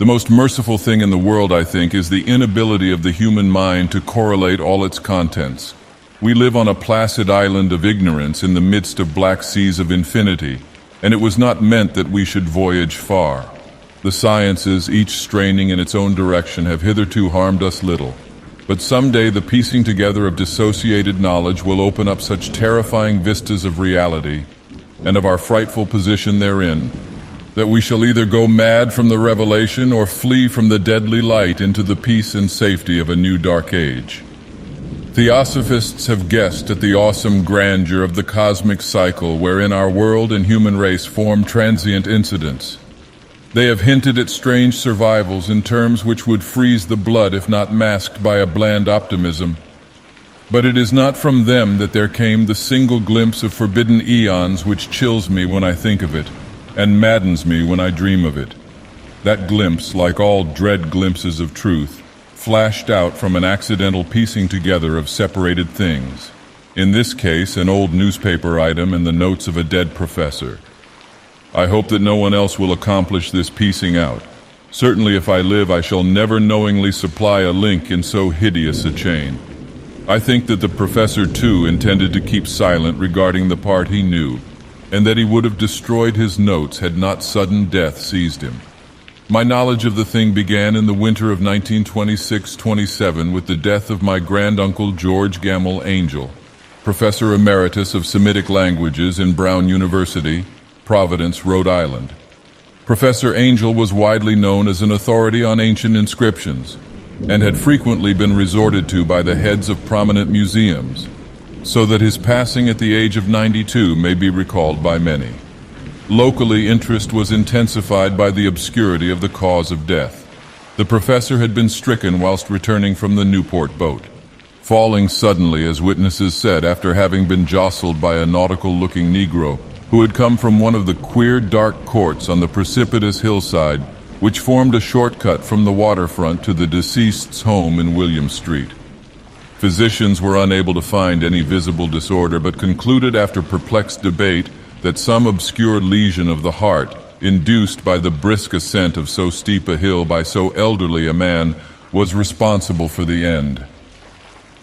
The most merciful thing in the world, I think, is the inability of the human mind to correlate all its contents. We live on a placid island of ignorance in the midst of black seas of infinity, and it was not meant that we should voyage far. The sciences, each straining in its own direction, have hitherto harmed us little. But someday the piecing together of dissociated knowledge will open up such terrifying vistas of reality and of our frightful position therein, that we shall either go mad from the revelation or flee from the deadly light into the peace and safety of a new dark age. Theosophists have guessed at the awesome grandeur of the cosmic cycle wherein our world and human race form transient incidents. They have hinted at strange survivals in terms which would freeze the blood if not masked by a bland optimism. But it is not from them that there came the single glimpse of forbidden eons which chills me when I think of it, and maddens me when I dream of it. That glimpse, like all dread glimpses of truth, flashed out from an accidental piecing together of separated things. In this case, an old newspaper item and the notes of a dead professor. I hope that no one else will accomplish this piecing out. Certainly if I live, I shall never knowingly supply a link in so hideous a chain. I think that the professor, too, intended to keep silent regarding the part he knew, and that he would have destroyed his notes had not sudden death seized him. My knowledge of the thing began in the winter of 1926-27 with the death of my granduncle George Gamble Angel, Professor Emeritus of Semitic Languages in Brown University, Providence, Rhode Island. Professor Angel was widely known as an authority on ancient inscriptions, and had frequently been resorted to by the heads of prominent museums, so that his passing at the age of 92 may be recalled by many. Locally, interest was intensified by the obscurity of the cause of death. The professor had been stricken whilst returning from the Newport boat, falling suddenly, as witnesses said, after having been jostled by a nautical-looking Negro who had come from one of the queer, dark courts on the precipitous hillside which formed a shortcut from the waterfront to the deceased's home in William Street. Physicians were unable to find any visible disorder, but concluded after perplexed debate that some obscure lesion of the heart, induced by the brisk ascent of so steep a hill by so elderly a man, was responsible for the end.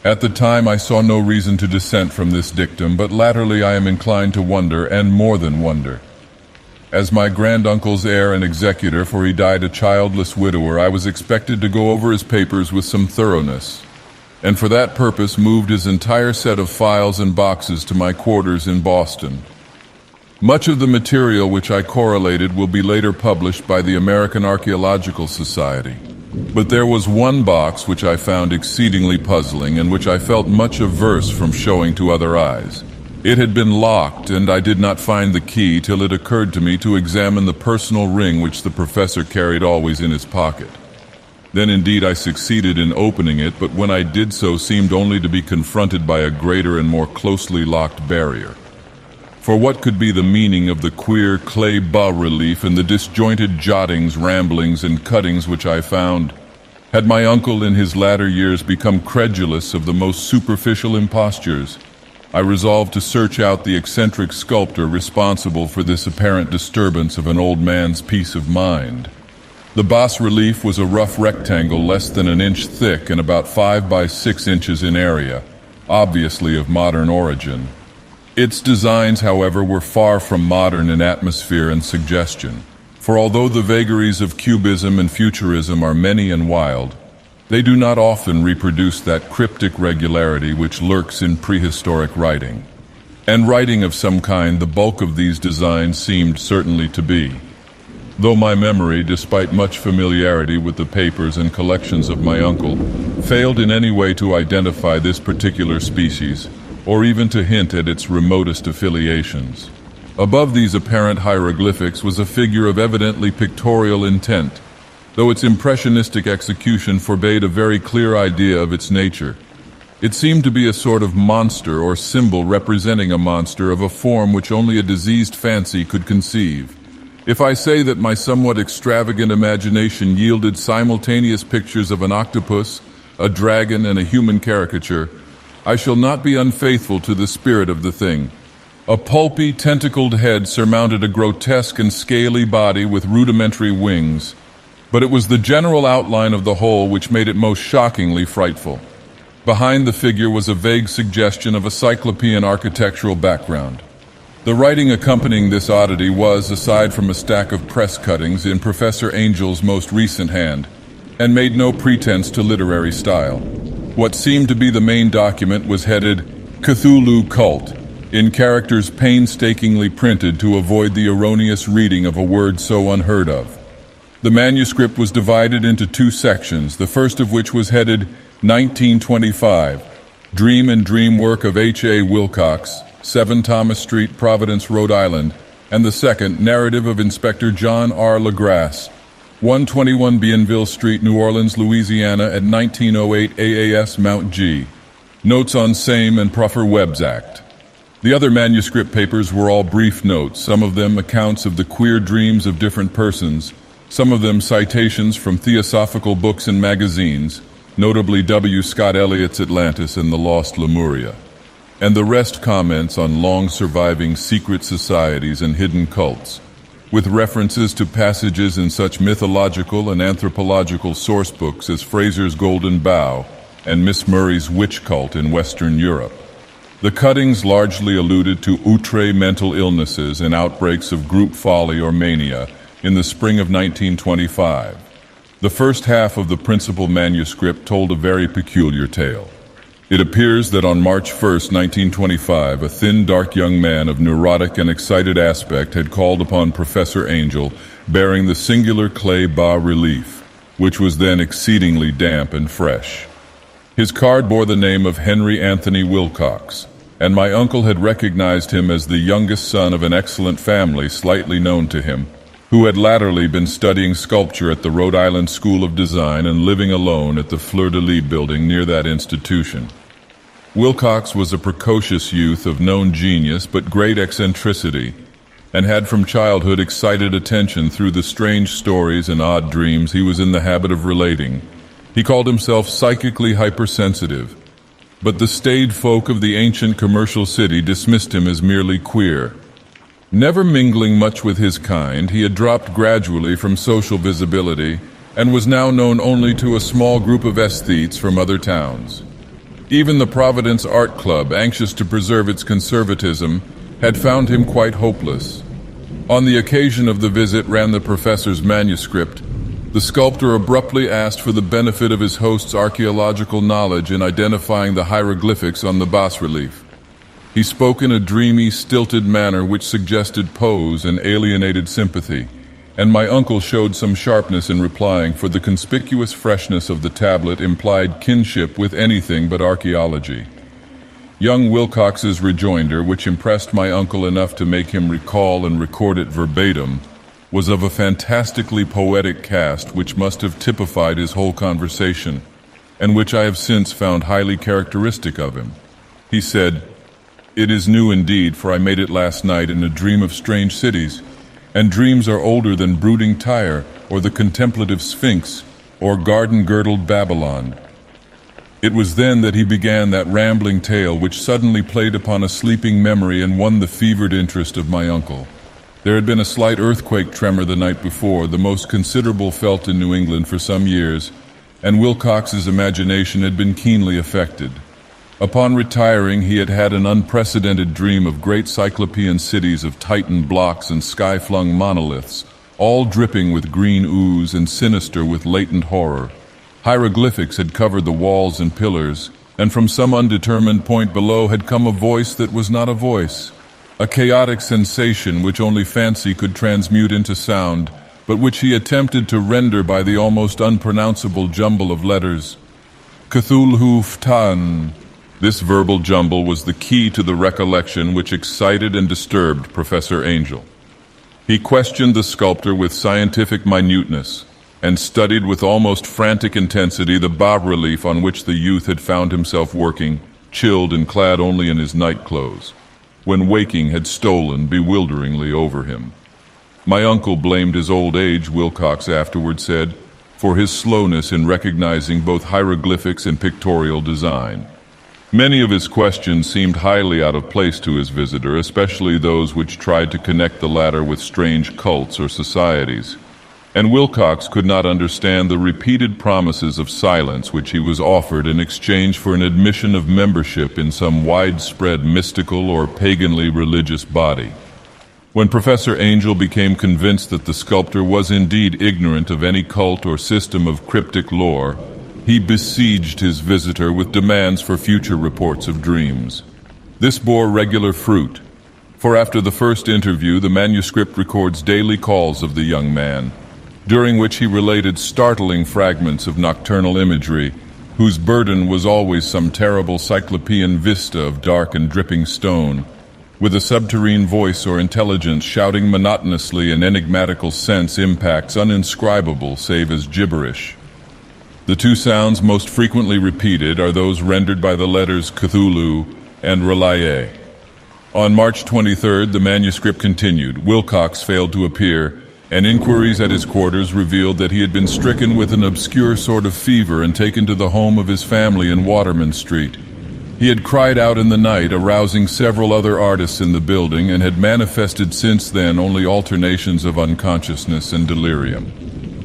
At the time I saw no reason to dissent from this dictum, but latterly I am inclined to wonder, and more than wonder. As my granduncle's heir and executor, for he died a childless widower, I was expected to go over his papers with some thoroughness, and for that purpose moved his entire set of files and boxes to my quarters in Boston. Much of the material which I correlated will be later published by the American Archaeological Society. But there was one box which I found exceedingly puzzling and which I felt much averse from showing to other eyes. It had been locked, and I did not find the key till it occurred to me to examine the personal ring which the professor carried always in his pocket. Then indeed I succeeded in opening it, but when I did so seemed only to be confronted by a greater and more closely locked barrier. For what could be the meaning of the queer clay bas-relief and the disjointed jottings, ramblings, and cuttings which I found? Had my uncle in his latter years become credulous of the most superficial impostures? I resolved to search out the eccentric sculptor responsible for this apparent disturbance of an old man's peace of mind. The bas-relief was a rough rectangle less than an inch thick and about 5 by 6 inches in area, obviously of modern origin. Its designs, however, were far from modern in atmosphere and suggestion, for although the vagaries of cubism and futurism are many and wild, they do not often reproduce that cryptic regularity which lurks in prehistoric writing. And writing of some kind the bulk of these designs seemed certainly to be. Though my memory, despite much familiarity with the papers and collections of my uncle, failed in any way to identify this particular species, or even to hint at its remotest affiliations. Above these apparent hieroglyphics was a figure of evidently pictorial intent, though its impressionistic execution forbade a very clear idea of its nature. It seemed to be a sort of monster or symbol representing a monster of a form which only a diseased fancy could conceive. If I say that my somewhat extravagant imagination yielded simultaneous pictures of an octopus, a dragon, and a human caricature, I shall not be unfaithful to the spirit of the thing. A pulpy, tentacled head surmounted a grotesque and scaly body with rudimentary wings. but it was the general outline of the whole which made it most shockingly frightful. Behind the figure was a vague suggestion of a cyclopean architectural background. The writing accompanying this oddity was, aside from a stack of press cuttings, in Professor Angel's most recent hand, and made no pretense to literary style. What seemed to be the main document was headed Cthulhu Cult, in characters painstakingly printed to avoid the erroneous reading of a word so unheard of. The manuscript was divided into two sections, the first of which was headed 1925, Dream and Dream Work of H.A. Wilcox, 7 Thomas Street, Providence, Rhode Island, and the second, Narrative of Inspector John R. LaGrasse, 121 Bienville Street, New Orleans, Louisiana, at 1908 AAS Mount G. Notes on Same and Proffer Webb's Act. The other manuscript papers were all brief notes, some of them accounts of the queer dreams of different persons, some of them citations from theosophical books and magazines, notably W. Scott Eliot's Atlantis and the Lost Lemuria, and the rest comments on long-surviving secret societies and hidden cults, with references to passages in such mythological and anthropological sourcebooks as Fraser's Golden Bough and Miss Murray's Witch Cult in Western Europe. The cuttings largely alluded to outre mental illnesses and outbreaks of group folly or mania in the spring of 1925. The first half of the principal manuscript told a very peculiar tale. It appears that on March 1, 1925, a thin, dark young man of neurotic and excited aspect had called upon Professor Angel, bearing the singular clay bas-relief, which was then exceedingly damp and fresh. His card bore the name of Henry Anthony Wilcox, and my uncle had recognized him as the youngest son of an excellent family slightly known to him, who had latterly been studying sculpture at the Rhode Island School of Design and living alone at the Fleur-de-Lis building near that institution. Wilcox was a precocious youth of known genius but great eccentricity, and had from childhood excited attention through the strange stories and odd dreams he was in the habit of relating. He called himself psychically hypersensitive, but the staid folk of the ancient commercial city dismissed him as merely queer. Never mingling much with his kind, he had dropped gradually from social visibility and was now known only to a small group of aesthetes from other towns. Even the Providence Art Club, anxious to preserve its conservatism, had found him quite hopeless. On the occasion of the visit ran the professor's manuscript. The sculptor abruptly asked for the benefit of his host's archaeological knowledge in identifying the hieroglyphics on the bas-relief. He spoke in a dreamy, stilted manner which suggested pose and alienated sympathy, and my uncle showed some sharpness in replying, for the conspicuous freshness of the tablet implied kinship with anything but archaeology. Young Wilcox's rejoinder, which impressed my uncle enough to make him recall and record it verbatim, was of a fantastically poetic cast which must have typified his whole conversation, and which I have since found highly characteristic of him. He said, "It is new indeed, for I made it last night in a dream of strange cities, and dreams are older than brooding Tyre, or the contemplative Sphinx, or garden-girdled Babylon." It was then that he began that rambling tale which suddenly played upon a sleeping memory and won the fevered interest of my uncle. There had been a slight earthquake tremor the night before, the most considerable felt in New England for some years, and Wilcox's imagination had been keenly affected. Upon retiring, he had had an unprecedented dream of great cyclopean cities of Titan blocks and sky-flung monoliths, all dripping with green ooze and sinister with latent horror. Hieroglyphics had covered the walls and pillars, and from some undetermined point below had come a voice that was not a voice, a chaotic sensation which only fancy could transmute into sound, but which he attempted to render by the almost unpronounceable jumble of letters. Cthulhu Ftan. This verbal jumble was the key to the recollection which excited and disturbed Professor Angel. He questioned the sculptor with scientific minuteness, and studied with almost frantic intensity the bas-relief on which the youth had found himself working, chilled and clad only in his night clothes, when waking had stolen bewilderingly over him. My uncle blamed his old age, Wilcox afterward said, for his slowness in recognizing both hieroglyphics and pictorial design. Many of his questions seemed highly out of place to his visitor, especially those which tried to connect the latter with strange cults or societies. and Wilcox could not understand the repeated promises of silence which he was offered in exchange for an admission of membership in some widespread mystical or paganly religious body. When Professor Angel became convinced that the sculptor was indeed ignorant of any cult or system of cryptic lore, he besieged his visitor with demands for future reports of dreams. This bore regular fruit, for after the first interview, the manuscript records daily calls of the young man, during which he related startling fragments of nocturnal imagery, whose burden was always some terrible cyclopean vista of dark and dripping stone, with a subterranean voice or intelligence shouting monotonously an enigmatical sense impacts uninscribable save as gibberish. The two sounds most frequently repeated are those rendered by the letters Cthulhu and Relaye. On March 23rd, the manuscript continued. Wilcox failed to appear, and inquiries at his quarters revealed that he had been stricken with an obscure sort of fever and taken to the home of his family in Waterman Street. He had cried out in the night, arousing several other artists in the building, and had manifested since then only alternations of unconsciousness and delirium.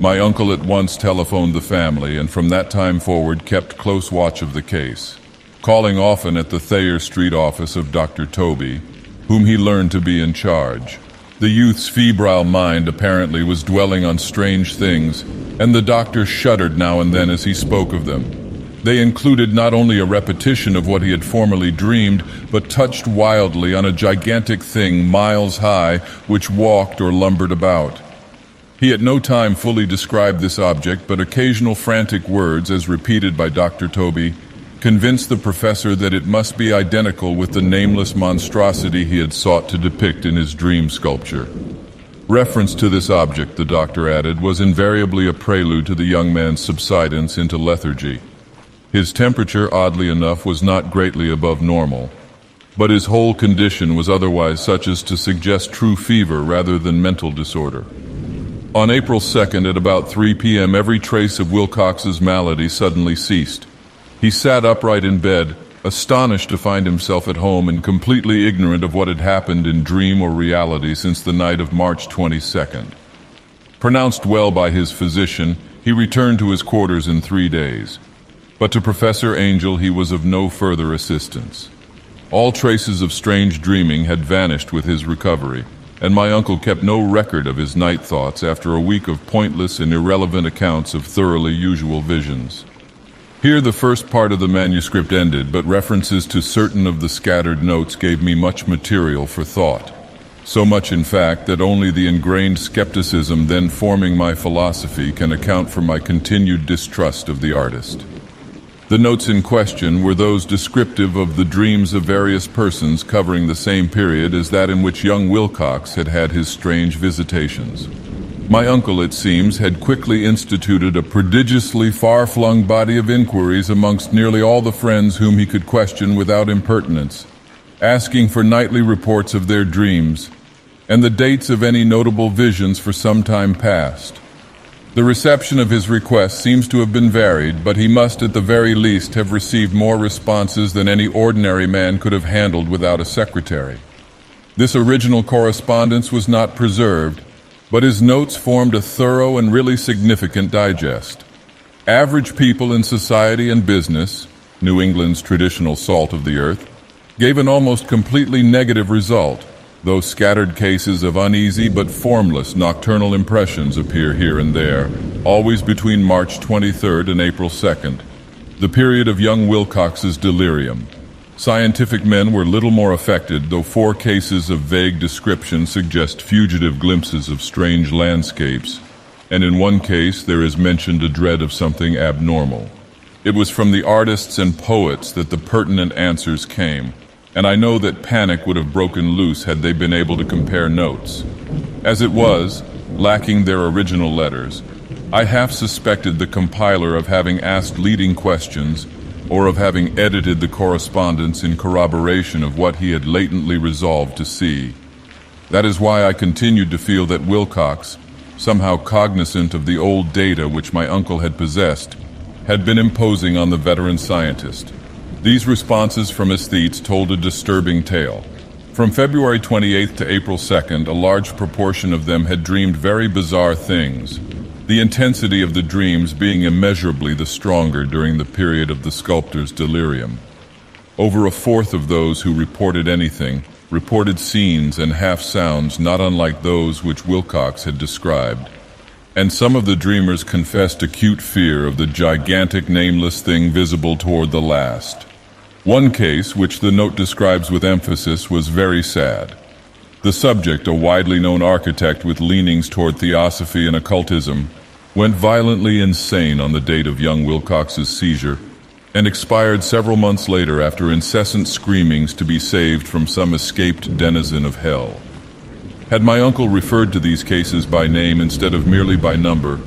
My uncle at once telephoned the family, and from that time forward kept close watch of the case, calling often at the Thayer Street office of Dr. Toby, whom he learned to be in charge. The youth's febrile mind apparently was dwelling on strange things, and the doctor shuddered now and then as he spoke of them. They included not only a repetition of what he had formerly dreamed, but touched wildly on a gigantic thing miles high which walked or lumbered about. He at no time fully described this object, but occasional frantic words, as repeated by Dr. Toby, convinced the professor that it must be identical with the nameless monstrosity he had sought to depict in his dream sculpture. Reference to this object, the doctor added, was invariably a prelude to the young man's subsidence into lethargy. His temperature, oddly enough, was not greatly above normal, but his whole condition was otherwise such as to suggest true fever rather than mental disorder. On April 2nd at about 3 p.m. every trace of Wilcox's malady suddenly ceased. He sat upright in bed, astonished to find himself at home and completely ignorant of what had happened in dream or reality since the night of March 22nd. Pronounced well by his physician, he returned to his quarters in 3 days. But to Professor Angel he was of no further assistance. All traces of strange dreaming had vanished with his recovery, and my uncle kept no record of his night thoughts after a week of pointless and irrelevant accounts of thoroughly usual visions. Here the first part of the manuscript ended, but references to certain of the scattered notes gave me much material for thought. So much, in fact, that only the ingrained skepticism then forming my philosophy can account for my continued distrust of the artist. The notes in question were those descriptive of the dreams of various persons covering the same period as that in which young Wilcox had had his strange visitations. My uncle, it seems, had quickly instituted a prodigiously far-flung body of inquiries amongst nearly all the friends whom he could question without impertinence, asking for nightly reports of their dreams, and the dates of any notable visions for some time past. The reception of his request seems to have been varied, but he must at the very least have received more responses than any ordinary man could have handled without a secretary. This original correspondence was not preserved, but his notes formed a thorough and really significant digest. Average people in society and business, New England's traditional salt of the earth, gave an almost completely negative result, though scattered cases of uneasy but formless nocturnal impressions appear here and there, always between March 23rd and April 2nd, the period of young Wilcox's delirium. Scientific men were little more affected, though 4 cases of vague description suggest fugitive glimpses of strange landscapes, and in one case there is mentioned a dread of something abnormal. It was from the artists and poets that the pertinent answers came, and I know that panic would have broken loose had they been able to compare notes. As it was, lacking their original letters, I half suspected the compiler of having asked leading questions or of having edited the correspondence in corroboration of what he had latently resolved to see. That is why I continued to feel that Wilcox, somehow cognizant of the old data which my uncle had possessed, had been imposing on the veteran scientist. These responses from aesthetes told a disturbing tale. From February 28th to April 2nd, a large proportion of them had dreamed very bizarre things, the intensity of the dreams being immeasurably the stronger during the period of the sculptor's delirium. Over a fourth of those who reported anything reported scenes and half-sounds not unlike those which Wilcox had described, and some of the dreamers confessed acute fear of the gigantic nameless thing visible toward the last. One case, which the note describes with emphasis, was very sad. The subject, a widely known architect with leanings toward theosophy and occultism, went violently insane on the date of young Wilcox's seizure and expired several months later after incessant screamings to be saved from some escaped denizen of hell. Had my uncle referred to these cases by name instead of merely by number,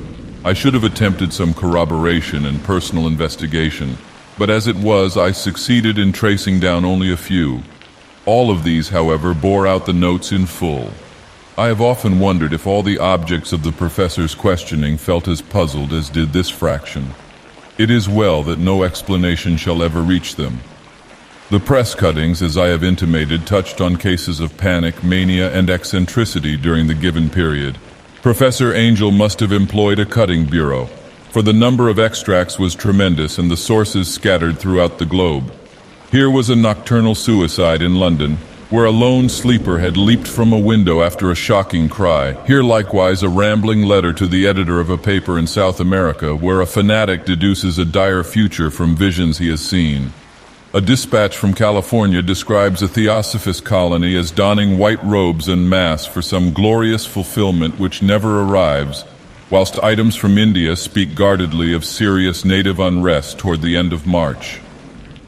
I should have attempted some corroboration and personal investigation, but as it was, I succeeded in tracing down only a few. All of these, however, bore out the notes in full. I have often wondered if all the objects of the professor's questioning felt as puzzled as did this fraction. It is well that no explanation shall ever reach them. The press cuttings, as I have intimated, touched on cases of panic, mania, and eccentricity during the given period. Professor Angel must have employed a cutting bureau, for the number of extracts was tremendous and the sources scattered throughout the globe. Here was a nocturnal suicide in London, where a lone sleeper had leaped from a window after a shocking cry. Here likewise a rambling letter to the editor of a paper in South America, where a fanatic deduces a dire future from visions he has seen. A dispatch from California describes a theosophist colony as donning white robes en masse for some glorious fulfillment which never arrives, whilst items from India speak guardedly of serious native unrest toward the end of March.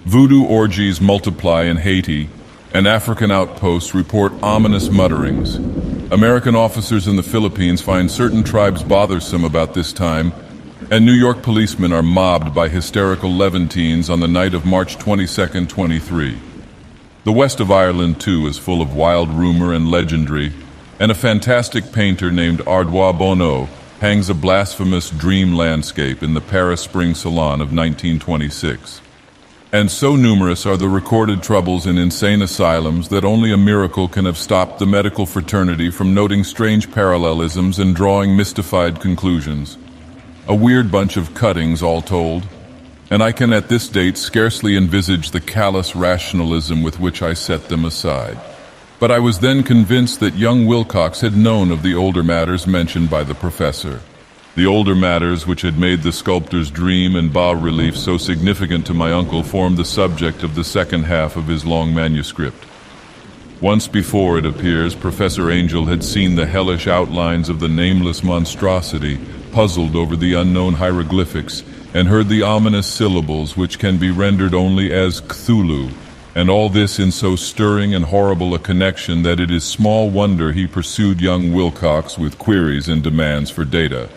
Voodoo orgies multiply in Haiti, and African outposts report ominous mutterings. American officers in the Philippines find certain tribes bothersome about this time, and New York policemen are mobbed by hysterical Levantines on the night of March 22, 23. The west of Ireland, too, is full of wild rumor and legendary, and a fantastic painter named Ardois Bonneau hangs a blasphemous dream landscape in the Paris Spring Salon of 1926. And so numerous are the recorded troubles in insane asylums that only a miracle can have stopped the medical fraternity from noting strange parallelisms and drawing mystified conclusions. A weird bunch of cuttings, all told, and I can at this date scarcely envisage the callous rationalism with which I set them aside. But I was then convinced that young Wilcox had known of the older matters mentioned by the professor. The older matters which had made the sculptor's dream and bas-relief so significant to my uncle formed the subject of the second half of his long manuscript. Once before, it appears, Professor Angel had seen the hellish outlines of the nameless monstrosity, puzzled over the unknown hieroglyphics, and heard the ominous syllables which can be rendered only as Cthulhu, and all this in so stirring and horrible a connection that it is small wonder he pursued young Wilcox with queries and demands for data.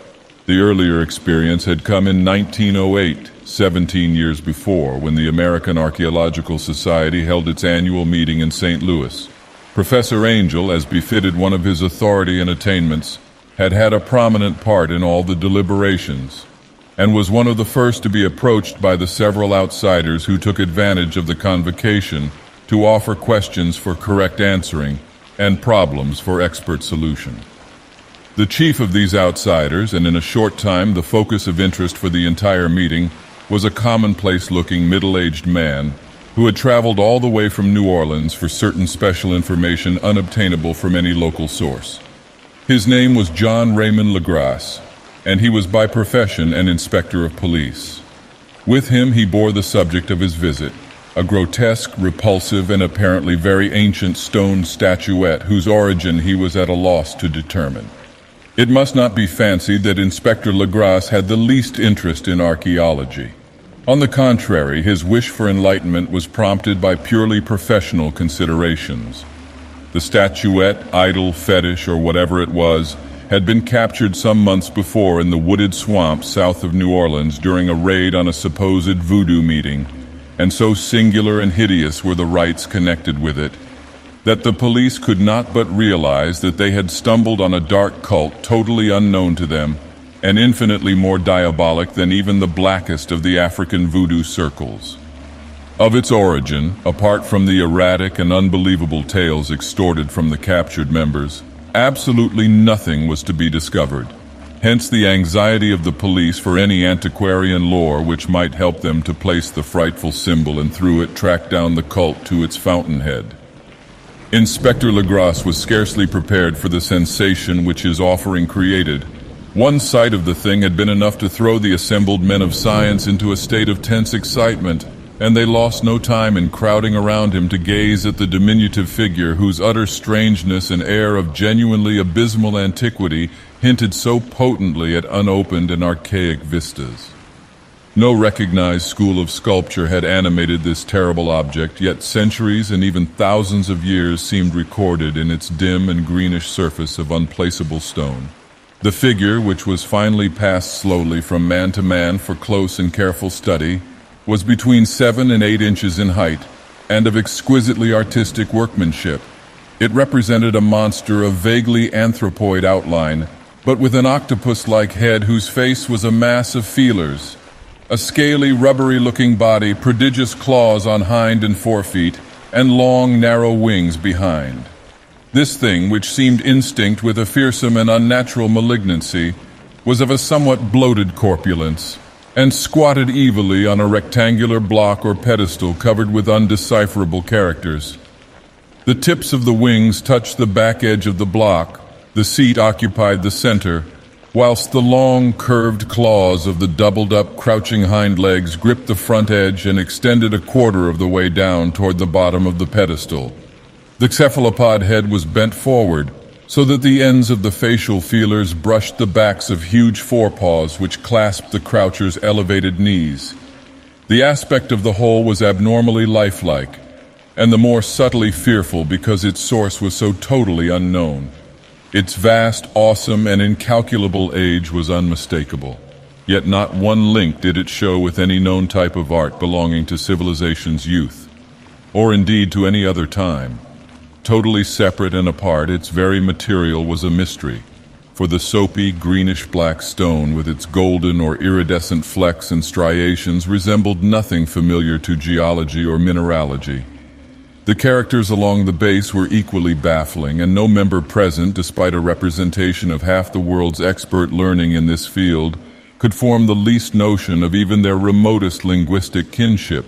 The earlier experience had come in 1908, 17 years before, when the American Archaeological Society held its annual meeting in St. Louis. Professor Angel, as befitted one of his authority and attainments, had had a prominent part in all the deliberations, and was one of the first to be approached by the several outsiders who took advantage of the convocation to offer questions for correct answering and problems for expert solution. The chief of these outsiders, and in a short time the focus of interest for the entire meeting, was a commonplace-looking middle-aged man who had traveled all the way from New Orleans for certain special information unobtainable from any local source. His name was John Raymond Legrasse, and he was by profession an inspector of police. With him he bore the subject of his visit, a grotesque, repulsive, and apparently very ancient stone statuette whose origin he was at a loss to determine. It must not be fancied that Inspector Legrasse had the least interest in archaeology. On the contrary, his wish for enlightenment was prompted by purely professional considerations. The statuette, idol, fetish, or whatever it was, had been captured some months before in the wooded swamps south of New Orleans during a raid on a supposed voodoo meeting, and so singular and hideous were the rites connected with it, that the police could not but realize that they had stumbled on a dark cult totally unknown to them and infinitely more diabolic than even the blackest of the African voodoo circles. Of its origin, apart from the erratic and unbelievable tales extorted from the captured members, absolutely nothing was to be discovered. hence the anxiety of the police for any antiquarian lore which might help them to place the frightful symbol and through it track down the cult to its fountainhead. Inspector Legras was scarcely prepared for the sensation which his offering created. One sight of the thing had been enough to throw the assembled men of science into a state of tense excitement, and they lost no time in crowding around him to gaze at the diminutive figure whose utter strangeness and air of genuinely abysmal antiquity hinted so potently at unopened and archaic vistas. No recognized school of sculpture had animated this terrible object, yet centuries and even thousands of years seemed recorded in its dim and greenish surface of unplaceable stone. The figure, which was finally passed slowly from man to man for close and careful study, was between 7 and 8 inches in height, and of exquisitely artistic workmanship. It represented a monster of vaguely anthropoid outline, but with an octopus-like head whose face was a mass of feelers. A scaly, rubbery-looking body, prodigious claws on hind and forefeet, and long, narrow wings behind. This thing, which seemed instinct with a fearsome and unnatural malignancy, was of a somewhat bloated corpulence, and squatted evilly on a rectangular block or pedestal covered with undecipherable characters. The tips of the wings touched the back edge of the block, the seat occupied the center, whilst the long, curved claws of the doubled-up, crouching hind legs gripped the front edge and extended a quarter of the way down toward the bottom of the pedestal. The cephalopod head was bent forward, so that the ends of the facial feelers brushed the backs of huge forepaws which clasped the croucher's elevated knees. The aspect of the whole was abnormally lifelike, and the more subtly fearful because its source was so totally unknown. Its vast, awesome, and incalculable age was unmistakable, yet not one link did it show with any known type of art belonging to civilization's youth, or indeed to any other time. Totally separate and apart, its very material was a mystery, for the soapy, greenish-black stone with its golden or iridescent flecks and striations resembled nothing familiar to geology or mineralogy. The characters along the base were equally baffling, and no member present, despite a representation of half the world's expert learning in this field, could form the least notion of even their remotest linguistic kinship.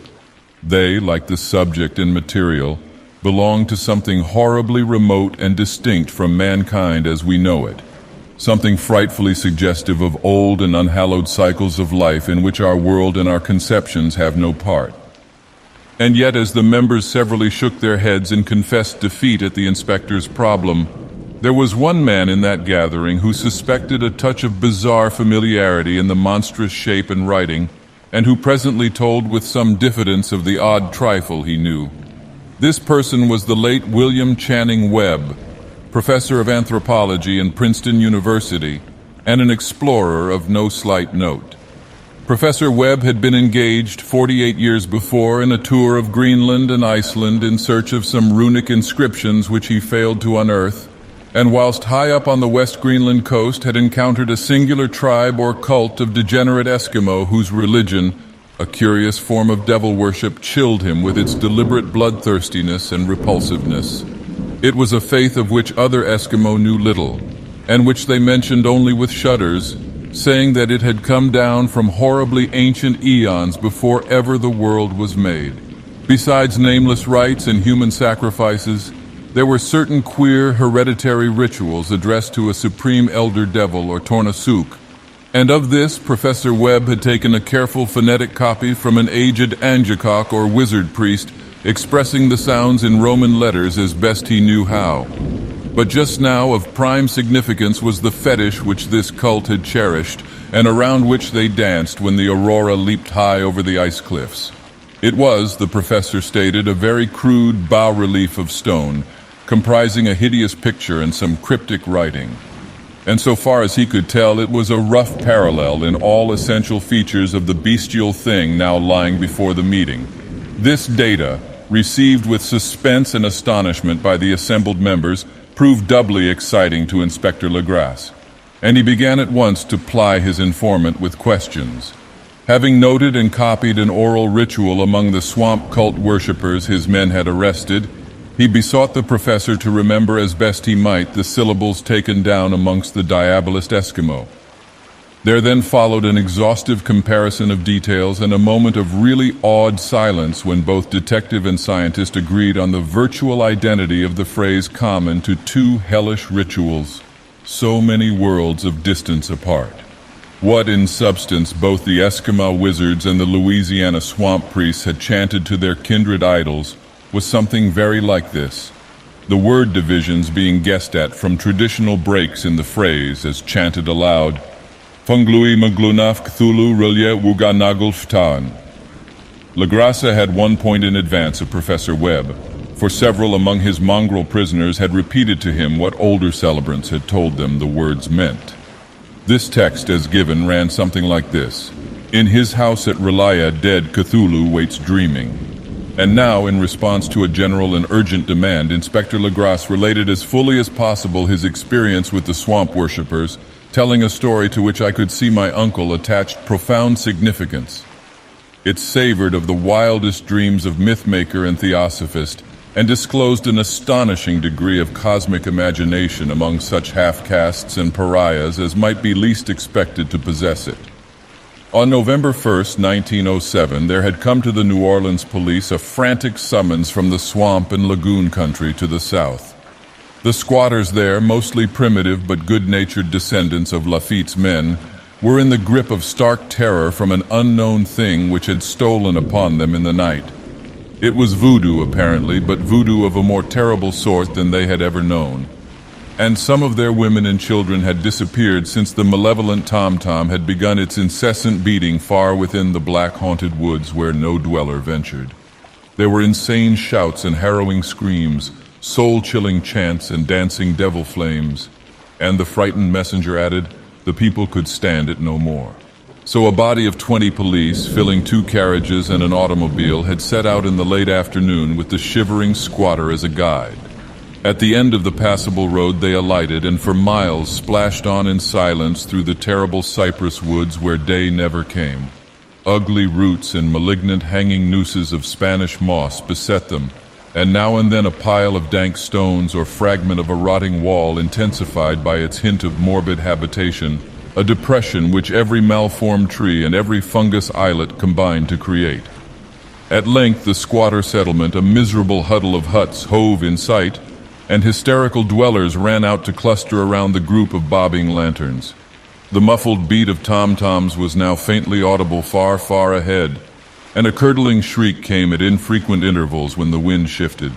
They, like the subject and material, belonged to something horribly remote and distinct from mankind as we know it, something frightfully suggestive of old and unhallowed cycles of life in which our world and our conceptions have no part. And yet, as the members severally shook their heads and confessed defeat at the inspector's problem, there was one man in that gathering who suspected a touch of bizarre familiarity in the monstrous shape and writing, and who presently told with some diffidence of the odd trifle he knew. This person was the late William Channing Webb, professor of anthropology in Princeton University, and an explorer of no slight note. Professor Webb had been engaged 48 years before in a tour of Greenland and Iceland in search of some runic inscriptions which he failed to unearth, and whilst high up on the West Greenland coast had encountered a singular tribe or cult of degenerate Eskimo whose religion, a curious form of devil worship, chilled him with its deliberate bloodthirstiness and repulsiveness. It was a faith of which other Eskimo knew little, and which they mentioned only with shudders, saying that it had come down from horribly ancient eons before ever the world was made. Besides nameless rites and human sacrifices, there were certain queer hereditary rituals addressed to a supreme elder devil or Tornasuk, and of this Professor Webb had taken a careful phonetic copy from an aged Angakok or wizard priest expressing the sounds in Roman letters as best he knew how. But just now of prime significance was the fetish which this cult had cherished, and around which they danced when the aurora leaped high over the ice cliffs. It was, the professor stated, a very crude bas-relief of stone, comprising a hideous picture and some cryptic writing. And so far as he could tell, it was a rough parallel in all essential features of the bestial thing now lying before the meeting. This data, received with suspense and astonishment by the assembled members, proved doubly exciting to Inspector Legras, and he began at once to ply his informant with questions. Having noted and copied an oral ritual among the swamp cult worshippers his men had arrested, he besought the professor to remember as best he might the syllables taken down amongst the diabolist Eskimo. There then followed an exhaustive comparison of details and a moment of really awed silence when both detective and scientist agreed on the virtual identity of the phrase common to two hellish rituals, so many worlds of distance apart. What, in substance, both the Eskimo wizards and the Louisiana swamp priests had chanted to their kindred idols was something very like this, the word divisions being guessed at from traditional breaks in the phrase as chanted aloud, Funglui maglunaf Cthulhu rilye wuganagulftaan. Lagrassa had 1 point in advance of Professor Webb, for several among his mongrel prisoners had repeated to him what older celebrants had told them the words meant. This text, as given, ran something like this. In his house at Relaya, dead Cthulhu waits dreaming. And now, in response to a general and urgent demand, Inspector Lagrasse related as fully as possible his experience with the swamp worshippers, telling a story to which I could see my uncle attached profound significance. It savored of the wildest dreams of mythmaker and theosophist, and disclosed an astonishing degree of cosmic imagination among such half-castes and pariahs as might be least expected to possess it. On November 1st, 1907, there had come to the New Orleans police a frantic summons from the swamp and lagoon country to the south. The squatters there, mostly primitive but good-natured descendants of Lafitte's men, were in the grip of stark terror from an unknown thing which had stolen upon them in the night. It was voodoo, apparently, but voodoo of a more terrible sort than they had ever known. And some of their women and children had disappeared since the malevolent tom-tom had begun its incessant beating far within the black-haunted woods where no dweller ventured. There were insane shouts and harrowing screams, soul-chilling chants and dancing devil flames, and the frightened messenger added, the people could stand it no more. So a body of 20 police, filling 2 carriages and an automobile, had set out in the late afternoon with the shivering squatter as a guide. At the end of the passable road they alighted and for miles splashed on in silence through the terrible cypress woods where day never came. Ugly roots and malignant hanging nooses of Spanish moss beset them, and now and then a pile of dank stones or fragment of a rotting wall intensified by its hint of morbid habitation, a depression which every malformed tree and every fungus islet combined to create. At length the squatter settlement, a miserable huddle of huts, hove in sight, and hysterical dwellers ran out to cluster around the group of bobbing lanterns. The muffled beat of tom-toms was now faintly audible far, far ahead, and a curdling shriek came at infrequent intervals when the wind shifted.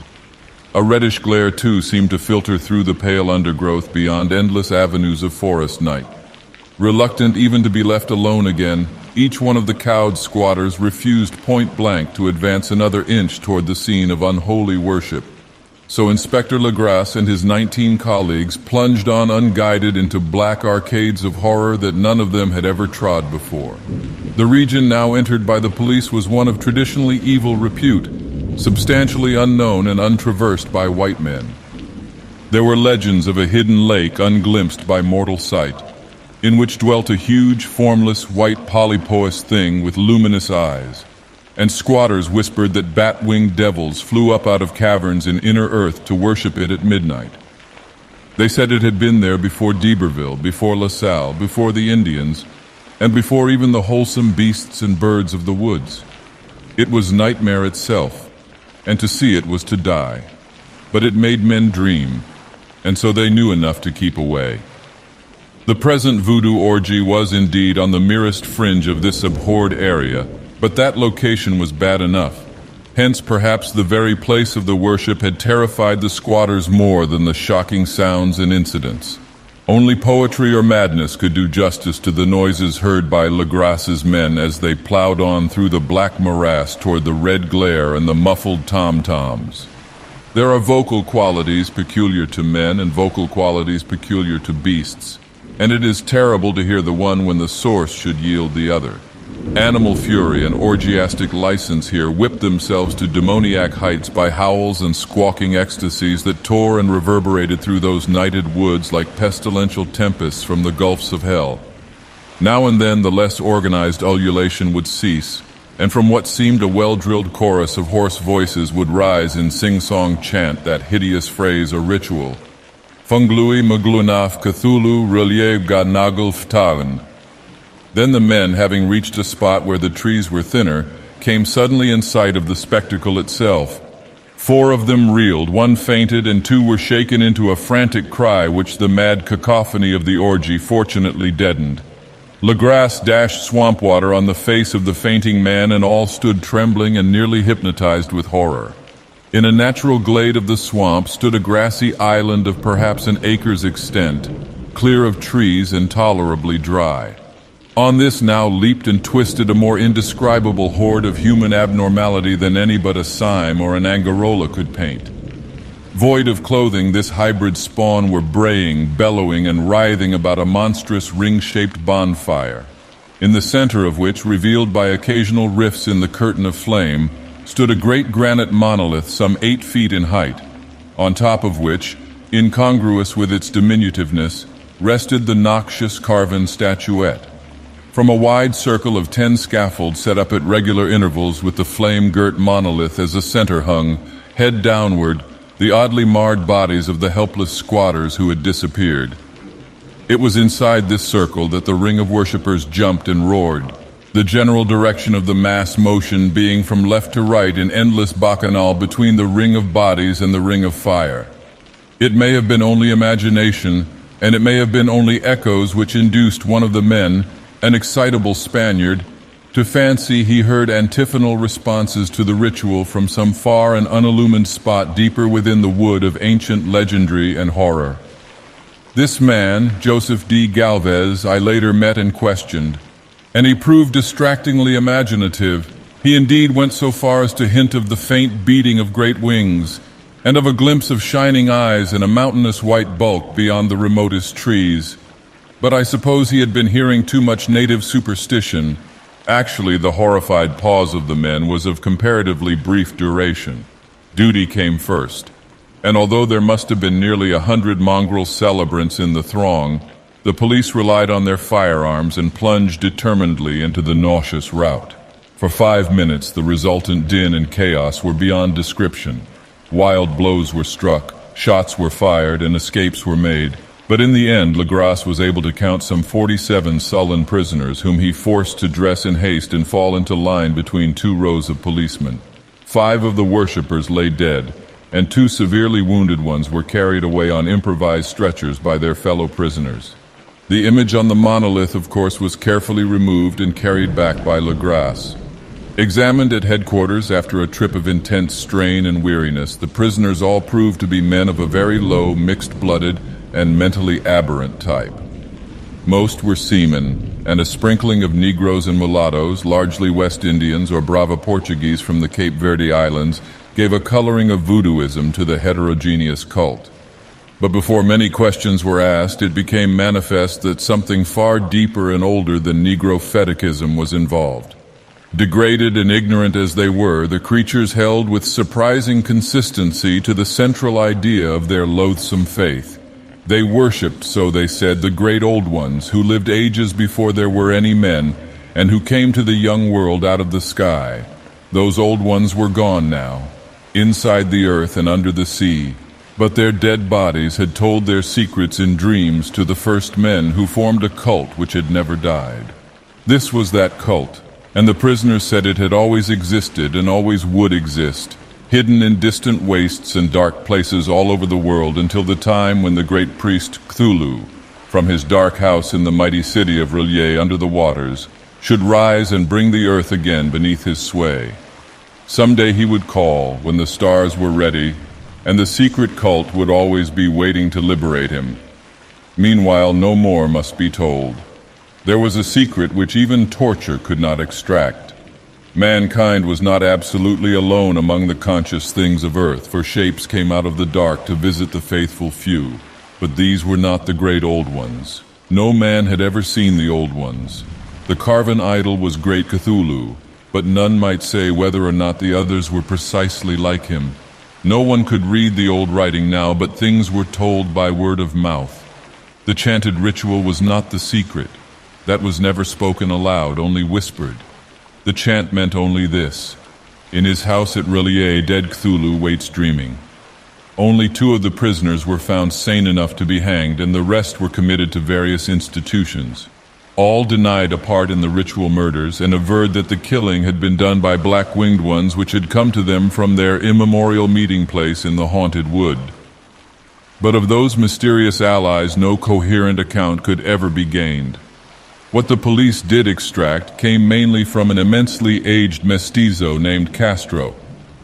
A reddish glare, too, seemed to filter through the pale undergrowth beyond endless avenues of forest night. Reluctant even to be left alone again, each one of the cowed squatters refused point-blank to advance another inch toward the scene of unholy worship. So Inspector Lagrasse and his 19 colleagues plunged on unguided into black arcades of horror that none of them had ever trod before. The region now entered by the police was one of traditionally evil repute, substantially unknown and untraversed by white men. There were legends of a hidden lake unglimpsed by mortal sight, in which dwelt a huge, formless, white polypoous thing with luminous eyes, and squatters whispered that bat-winged devils flew up out of caverns in inner earth to worship it at midnight. They said it had been there before d'Iberville, before La Salle, before the Indians, and before even the wholesome beasts and birds of the woods. It was nightmare itself, and to see it was to die. But it made men dream, and so they knew enough to keep away. The present voodoo orgy was indeed on the merest fringe of this abhorred area, but that location was bad enough. Hence, perhaps the very place of the worship had terrified the squatters more than the shocking sounds and incidents. Only poetry or madness could do justice to the noises heard by Lagrasse's men as they plowed on through the black morass toward the red glare and the muffled tom-toms. There are vocal qualities peculiar to men and vocal qualities peculiar to beasts, and it is terrible to hear the one when the source should yield the other. Animal fury and orgiastic license here whipped themselves to demoniac heights by howls and squawking ecstasies that tore and reverberated through those nighted woods like pestilential tempests from the gulfs of hell. Now and then the less organized ululation would cease, and from what seemed a well-drilled chorus of hoarse voices would rise in sing-song chant that hideous phrase or ritual. Funglui maglunaf Cthulhu rilye ganagul ftaren. Then the men, having reached a spot where the trees were thinner, came suddenly in sight of the spectacle itself. 4 of them reeled, 1 fainted, and 2 were shaken into a frantic cry which the mad cacophony of the orgy fortunately deadened. Legrasse dashed swamp water on the face of the fainting man, and all stood trembling and nearly hypnotized with horror. In a natural glade of the swamp stood a grassy island of perhaps an acre's extent, clear of trees and tolerably dry. On this now leaped and twisted a more indescribable horde of human abnormality than any but a Sime or an Angarola could paint. Void of clothing, this hybrid spawn were braying, bellowing, and writhing about a monstrous ring-shaped bonfire, in the center of which, revealed by occasional rifts in the curtain of flame, stood a great granite monolith some 8 feet in height, on top of which, incongruous with its diminutiveness, rested the noxious carven statuette. From a wide circle of 10 scaffolds set up at regular intervals with the flame-girt monolith as a center hung, head downward, the oddly marred bodies of the helpless squatters who had disappeared. It was inside this circle that the ring of worshippers jumped and roared, the general direction of the mass motion being from left to right in endless bacchanal between the ring of bodies and the ring of fire. It may have been only imagination, and it may have been only echoes which induced one of the men, an excitable Spaniard, to fancy he heard antiphonal responses to the ritual from some far and unillumined spot deeper within the wood of ancient legendry and horror. This man, Joseph D. Galvez, I later met and questioned, and he proved distractingly imaginative. He indeed went so far as to hint of the faint beating of great wings, and of a glimpse of shining eyes and a mountainous white bulk beyond the remotest trees. But I suppose he had been hearing too much native superstition. Actually, the horrified pause of the men was of comparatively brief duration. Duty came first, and although there must have been nearly 100 mongrel celebrants in the throng, the police relied on their firearms and plunged determinedly into the nauseous rout. For 5 minutes, the resultant din and chaos were beyond description. Wild blows were struck, shots were fired, and escapes were made. But in the end, Legrasse was able to count some 47 sullen prisoners whom he forced to dress in haste and fall into line between 2 rows of policemen. 5 of the worshippers lay dead, and 2 severely wounded ones were carried away on improvised stretchers by their fellow prisoners. The image on the monolith, of course, was carefully removed and carried back by Legrasse. Examined at headquarters after a trip of intense strain and weariness, the prisoners all proved to be men of a very low, mixed-blooded, and mentally aberrant type. Most were seamen, and a sprinkling of Negroes and mulattoes, largely West Indians or Brava Portuguese from the Cape Verde Islands, gave a coloring of voodooism to the heterogeneous cult. But before many questions were asked, it became manifest that something far deeper and older than Negro fetichism was involved. Degraded and ignorant as they were, the creatures held with surprising consistency to the central idea of their loathsome faith. They worshipped, so they said, the great old ones who lived ages before there were any men and who came to the young world out of the sky. Those old ones were gone now, inside the earth and under the sea, but their dead bodies had told their secrets in dreams to the first men who formed a cult which had never died. This was that cult, and the prisoners said it had always existed and always would exist, hidden in distant wastes and dark places all over the world until the time when the great priest Cthulhu, from his dark house in the mighty city of R'lyeh under the waters, should rise and bring the earth again beneath his sway. Someday he would call when the stars were ready, and the secret cult would always be waiting to liberate him. Meanwhile, no more must be told. There was a secret which even torture could not extract. Mankind was not absolutely alone among the conscious things of earth, for shapes came out of the dark to visit the faithful few. But these were not the great old ones. No man had ever seen the old ones. The carven idol was great Cthulhu, but none might say whether or not the others were precisely like him. No one could read the old writing now, but things were told by word of mouth. The chanted ritual was not the secret. That was never spoken aloud, only whispered. The chant meant only this: in his house at R'lyeh, dead Cthulhu waits dreaming. Only 2 of the prisoners were found sane enough to be hanged, and the rest were committed to various institutions. All denied a part in the ritual murders and averred that the killing had been done by black-winged ones which had come to them from their immemorial meeting place in the haunted wood. But of those mysterious allies no coherent account could ever be gained. What the police did extract came mainly from an immensely aged mestizo named Castro,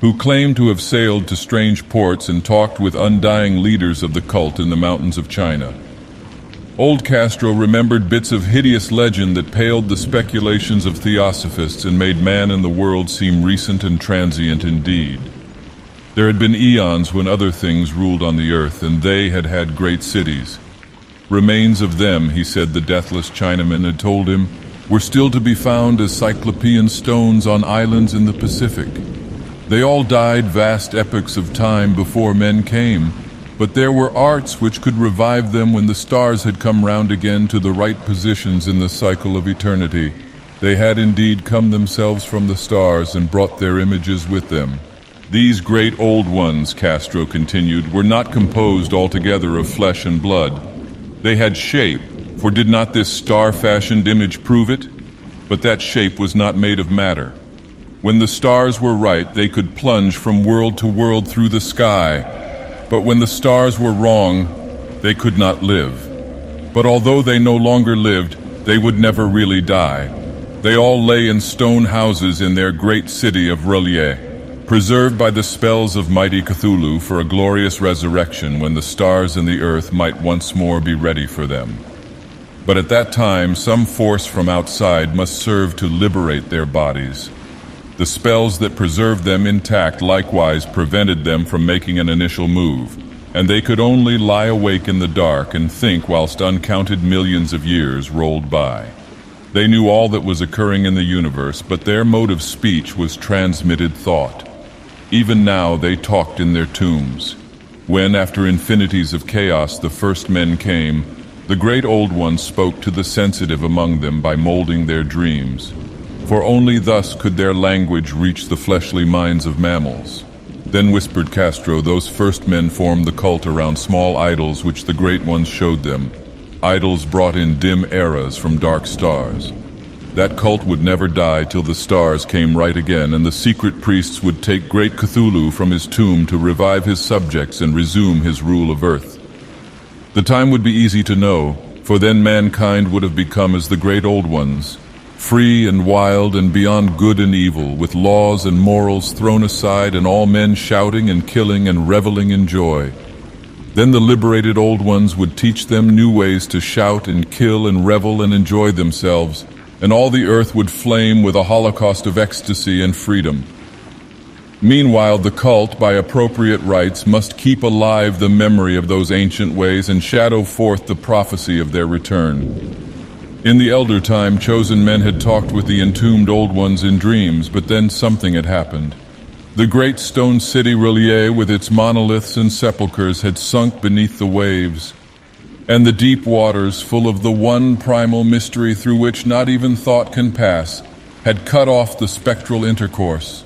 who claimed to have sailed to strange ports and talked with undying leaders of the cult in the mountains of China. Old Castro remembered bits of hideous legend that paled the speculations of theosophists and made man and the world seem recent and transient indeed. There had been eons when other things ruled on the earth, and they had had great cities. Remains of them, he said the deathless Chinaman had told him, were still to be found as cyclopean stones on islands in the Pacific. They all died vast epochs of time before men came, but there were arts which could revive them when the stars had come round again to the right positions in the cycle of eternity. They had indeed come themselves from the stars and brought their images with them. These great old ones, Castro continued, were not composed altogether of flesh and blood. They had shape, for did not this star-fashioned image prove it? But that shape was not made of matter. When the stars were right, they could plunge from world to world through the sky. But when the stars were wrong, they could not live. But although they no longer lived, they would never really die. They all lay in stone houses in their great city of R'lyeh, preserved by the spells of mighty Cthulhu for a glorious resurrection when the stars and the earth might once more be ready for them. But at that time, some force from outside must serve to liberate their bodies. The spells that preserved them intact likewise prevented them from making an initial move, and they could only lie awake in the dark and think whilst uncounted millions of years rolled by. They knew all that was occurring in the universe, but their mode of speech was transmitted thought. Even now they talked in their tombs. When, after infinities of chaos, the first men came, the great old ones spoke to the sensitive among them by molding their dreams. For only thus could their language reach the fleshly minds of mammals. Then whispered Castro, those first men formed the cult around small idols which the great ones showed them. Idols brought in dim eras from dark stars. That cult would never die till the stars came right again, and the secret priests would take great Cthulhu from his tomb to revive his subjects and resume his rule of earth. The time would be easy to know, for then mankind would have become as the great old ones, free and wild and beyond good and evil, with laws and morals thrown aside and all men shouting and killing and reveling in joy. Then the liberated old ones would teach them new ways to shout and kill and revel and enjoy themselves, and all the earth would flame with a holocaust of ecstasy and freedom. Meanwhile, the cult, by appropriate rites, must keep alive the memory of those ancient ways and shadow forth the prophecy of their return. In the elder time, chosen men had talked with the entombed old ones in dreams, but then something had happened. The great stone city R'lyeh, with its monoliths and sepulchres, had sunk beneath the waves, and the deep waters, full of the one primal mystery through which not even thought can pass, had cut off the spectral intercourse.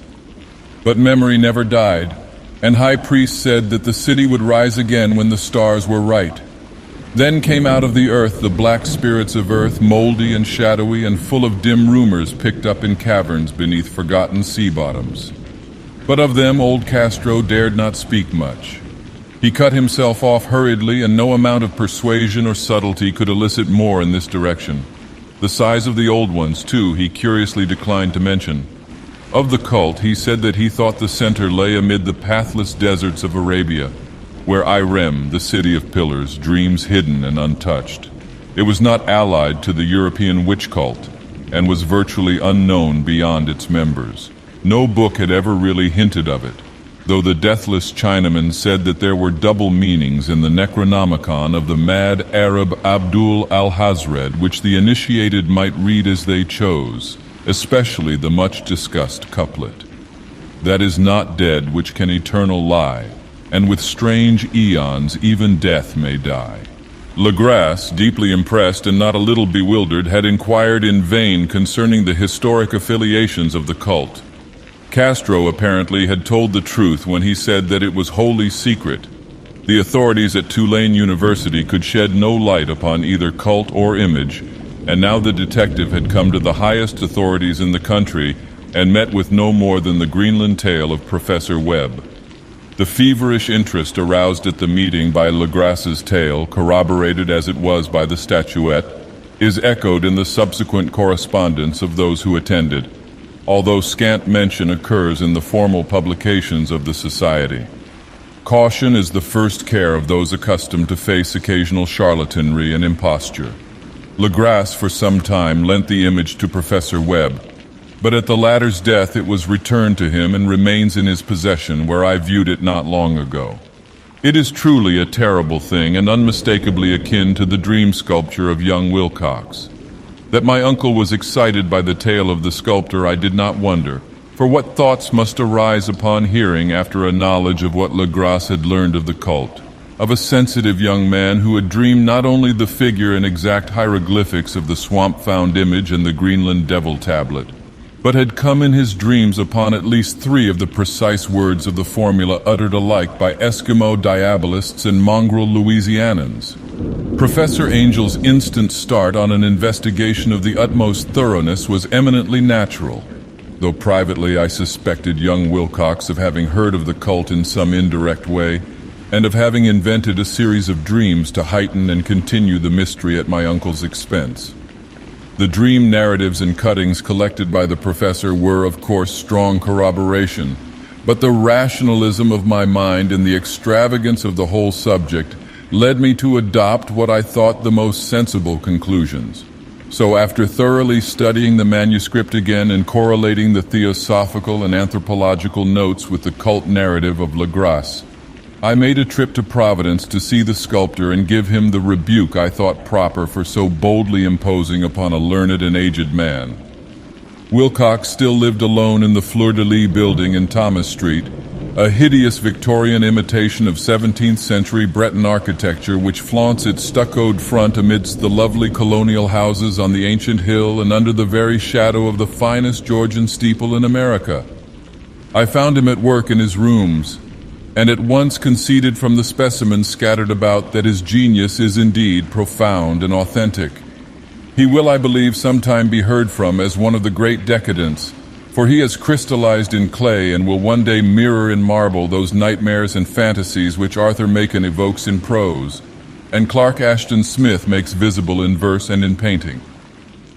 But memory never died, and high priests said that the city would rise again when the stars were right. Then came out of the earth the black spirits of earth, moldy and shadowy and full of dim rumors picked up in caverns beneath forgotten sea bottoms. But of them old Castro dared not speak much. He cut himself off hurriedly, and no amount of persuasion or subtlety could elicit more in this direction. The size of the old ones, too, he curiously declined to mention. Of the cult, he said that he thought the center lay amid the pathless deserts of Arabia, where Irem, the city of pillars, dreams hidden and untouched. It was not allied to the European witch cult, and was virtually unknown beyond its members. No book had ever really hinted of it, though the deathless Chinaman said that there were double meanings in the Necronomicon of the mad Arab Abdul al-Hazred, which the initiated might read as they chose, especially the much-discussed couplet, "That is not dead which can eternal lie, and with strange eons even death may die." Legrasse, deeply impressed and not a little bewildered, had inquired in vain concerning the historic affiliations of the cult. Castro apparently had told the truth when he said that it was wholly secret. The authorities at Tulane University could shed no light upon either cult or image, and now the detective had come to the highest authorities in the country and met with no more than the Greenland tale of Professor Webb. The feverish interest aroused at the meeting by Legrasse's tale, corroborated as it was by the statuette, is echoed in the subsequent correspondence of those who attended, although scant mention occurs in the formal publications of the Society. Caution is the first care of those accustomed to face occasional charlatanry and imposture. Legrasse for some time lent the image to Professor Webb, but at the latter's death it was returned to him and remains in his possession, where I viewed it not long ago. It is truly a terrible thing and unmistakably akin to the dream sculpture of young Wilcox. That my uncle was excited by the tale of the sculptor I did not wonder, for what thoughts must arise upon hearing after a knowledge of what Legrasse had learned of the cult, of a sensitive young man who had dreamed not only the figure and exact hieroglyphics of the swamp-found image and the Greenland devil tablet, but had come in his dreams upon at least 3 of the precise words of the formula uttered alike by Eskimo diabolists and mongrel Louisianans. Professor Angel's instant start on an investigation of the utmost thoroughness was eminently natural, though privately I suspected young Wilcox of having heard of the cult in some indirect way, and of having invented a series of dreams to heighten and continue the mystery at my uncle's expense. The dream narratives and cuttings collected by the professor were, of course, strong corroboration, but the rationalism of my mind and the extravagance of the whole subject led me to adopt what I thought the most sensible conclusions. So after thoroughly studying the manuscript again and correlating the theosophical and anthropological notes with the cult narrative of Legrasse, I made a trip to Providence to see the sculptor and give him the rebuke I thought proper for so boldly imposing upon a learned and aged man. Wilcox still lived alone in the Fleur-de-Lis building in Thomas Street, a hideous Victorian imitation of 17th century Breton architecture which flaunts its stuccoed front amidst the lovely colonial houses on the ancient hill and under the very shadow of the finest Georgian steeple in America. I found him at work in his rooms, and at once conceded from the specimens scattered about that his genius is indeed profound and authentic. He will, I believe, sometime be heard from as one of the great decadents, for he has crystallized in clay and will one day mirror in marble those nightmares and fantasies which Arthur Machen evokes in prose, and Clark Ashton Smith makes visible in verse and in painting.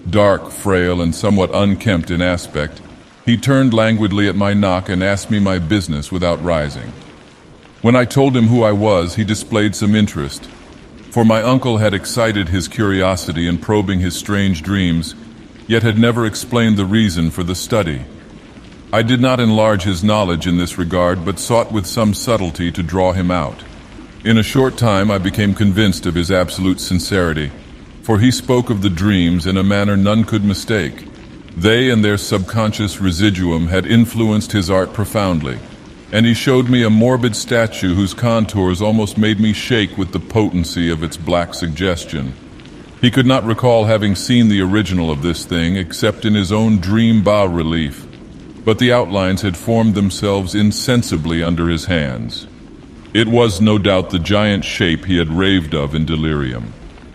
Dark, frail, and somewhat unkempt in aspect, he turned languidly at my knock and asked me my business without rising. When I told him who I was, he displayed some interest, for my uncle had excited his curiosity in probing his strange dreams, yet had never explained the reason for the study. I did not enlarge his knowledge in this regard, but sought with some subtlety to draw him out. In a short time I became convinced of his absolute sincerity, for he spoke of the dreams in a manner none could mistake. They and their subconscious residuum had influenced his art profoundly, and he showed me a morbid statue whose contours almost made me shake with the potency of its black suggestion. He could not recall having seen the original of this thing except in his own dream bas-relief, but the outlines had formed themselves insensibly under his hands. It was no doubt the giant shape he had raved of in delirium.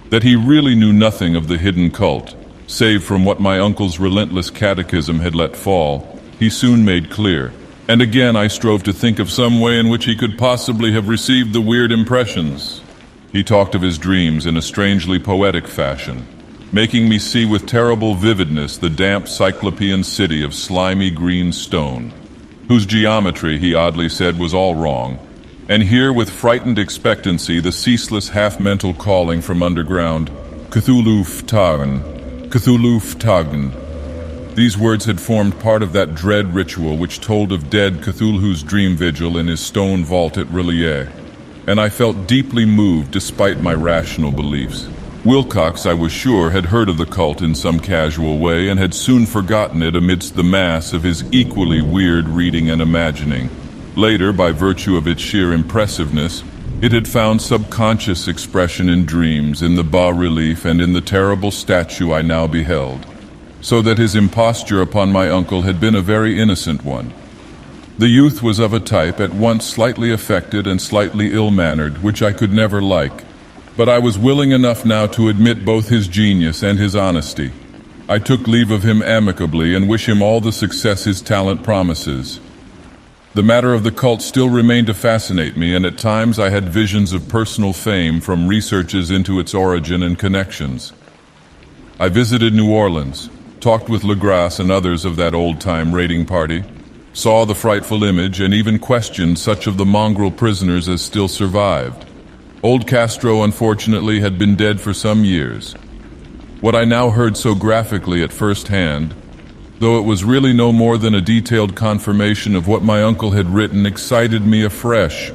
That he really knew nothing of the hidden cult, save from what my uncle's relentless catechism had let fall, he soon made clear. And again I strove to think of some way in which he could possibly have received the weird impressions. He talked of his dreams in a strangely poetic fashion, making me see with terrible vividness the damp cyclopean city of slimy green stone, whose geometry, he oddly said, was all wrong, and hear with frightened expectancy the ceaseless half-mental calling from underground, Cthulhu Ftagen, Cthulhu Ftagen. These words had formed part of that dread ritual which told of dead Cthulhu's dream vigil in his stone vault at Rillier, and I felt deeply moved despite my rational beliefs. Wilcox, I was sure, had heard of the cult in some casual way and had soon forgotten it amidst the mass of his equally weird reading and imagining. Later, by virtue of its sheer impressiveness, it had found subconscious expression in dreams, in the bas-relief, and in the terrible statue I now beheld, so that his imposture upon my uncle had been a very innocent one. The youth was of a type at once slightly affected and slightly ill-mannered, which I could never like, but I was willing enough now to admit both his genius and his honesty. I took leave of him amicably and wish him all the success his talent promises. The matter of the cult still remained to fascinate me, and at times I had visions of personal fame from researches into its origin and connections. I visited New Orleans, talked with Legras and others of that old-time raiding party, saw the frightful image, and even questioned such of the mongrel prisoners as still survived. Old Castro, unfortunately, had been dead for some years. What I now heard so graphically at first hand, though it was really no more than a detailed confirmation of what my uncle had written, excited me afresh,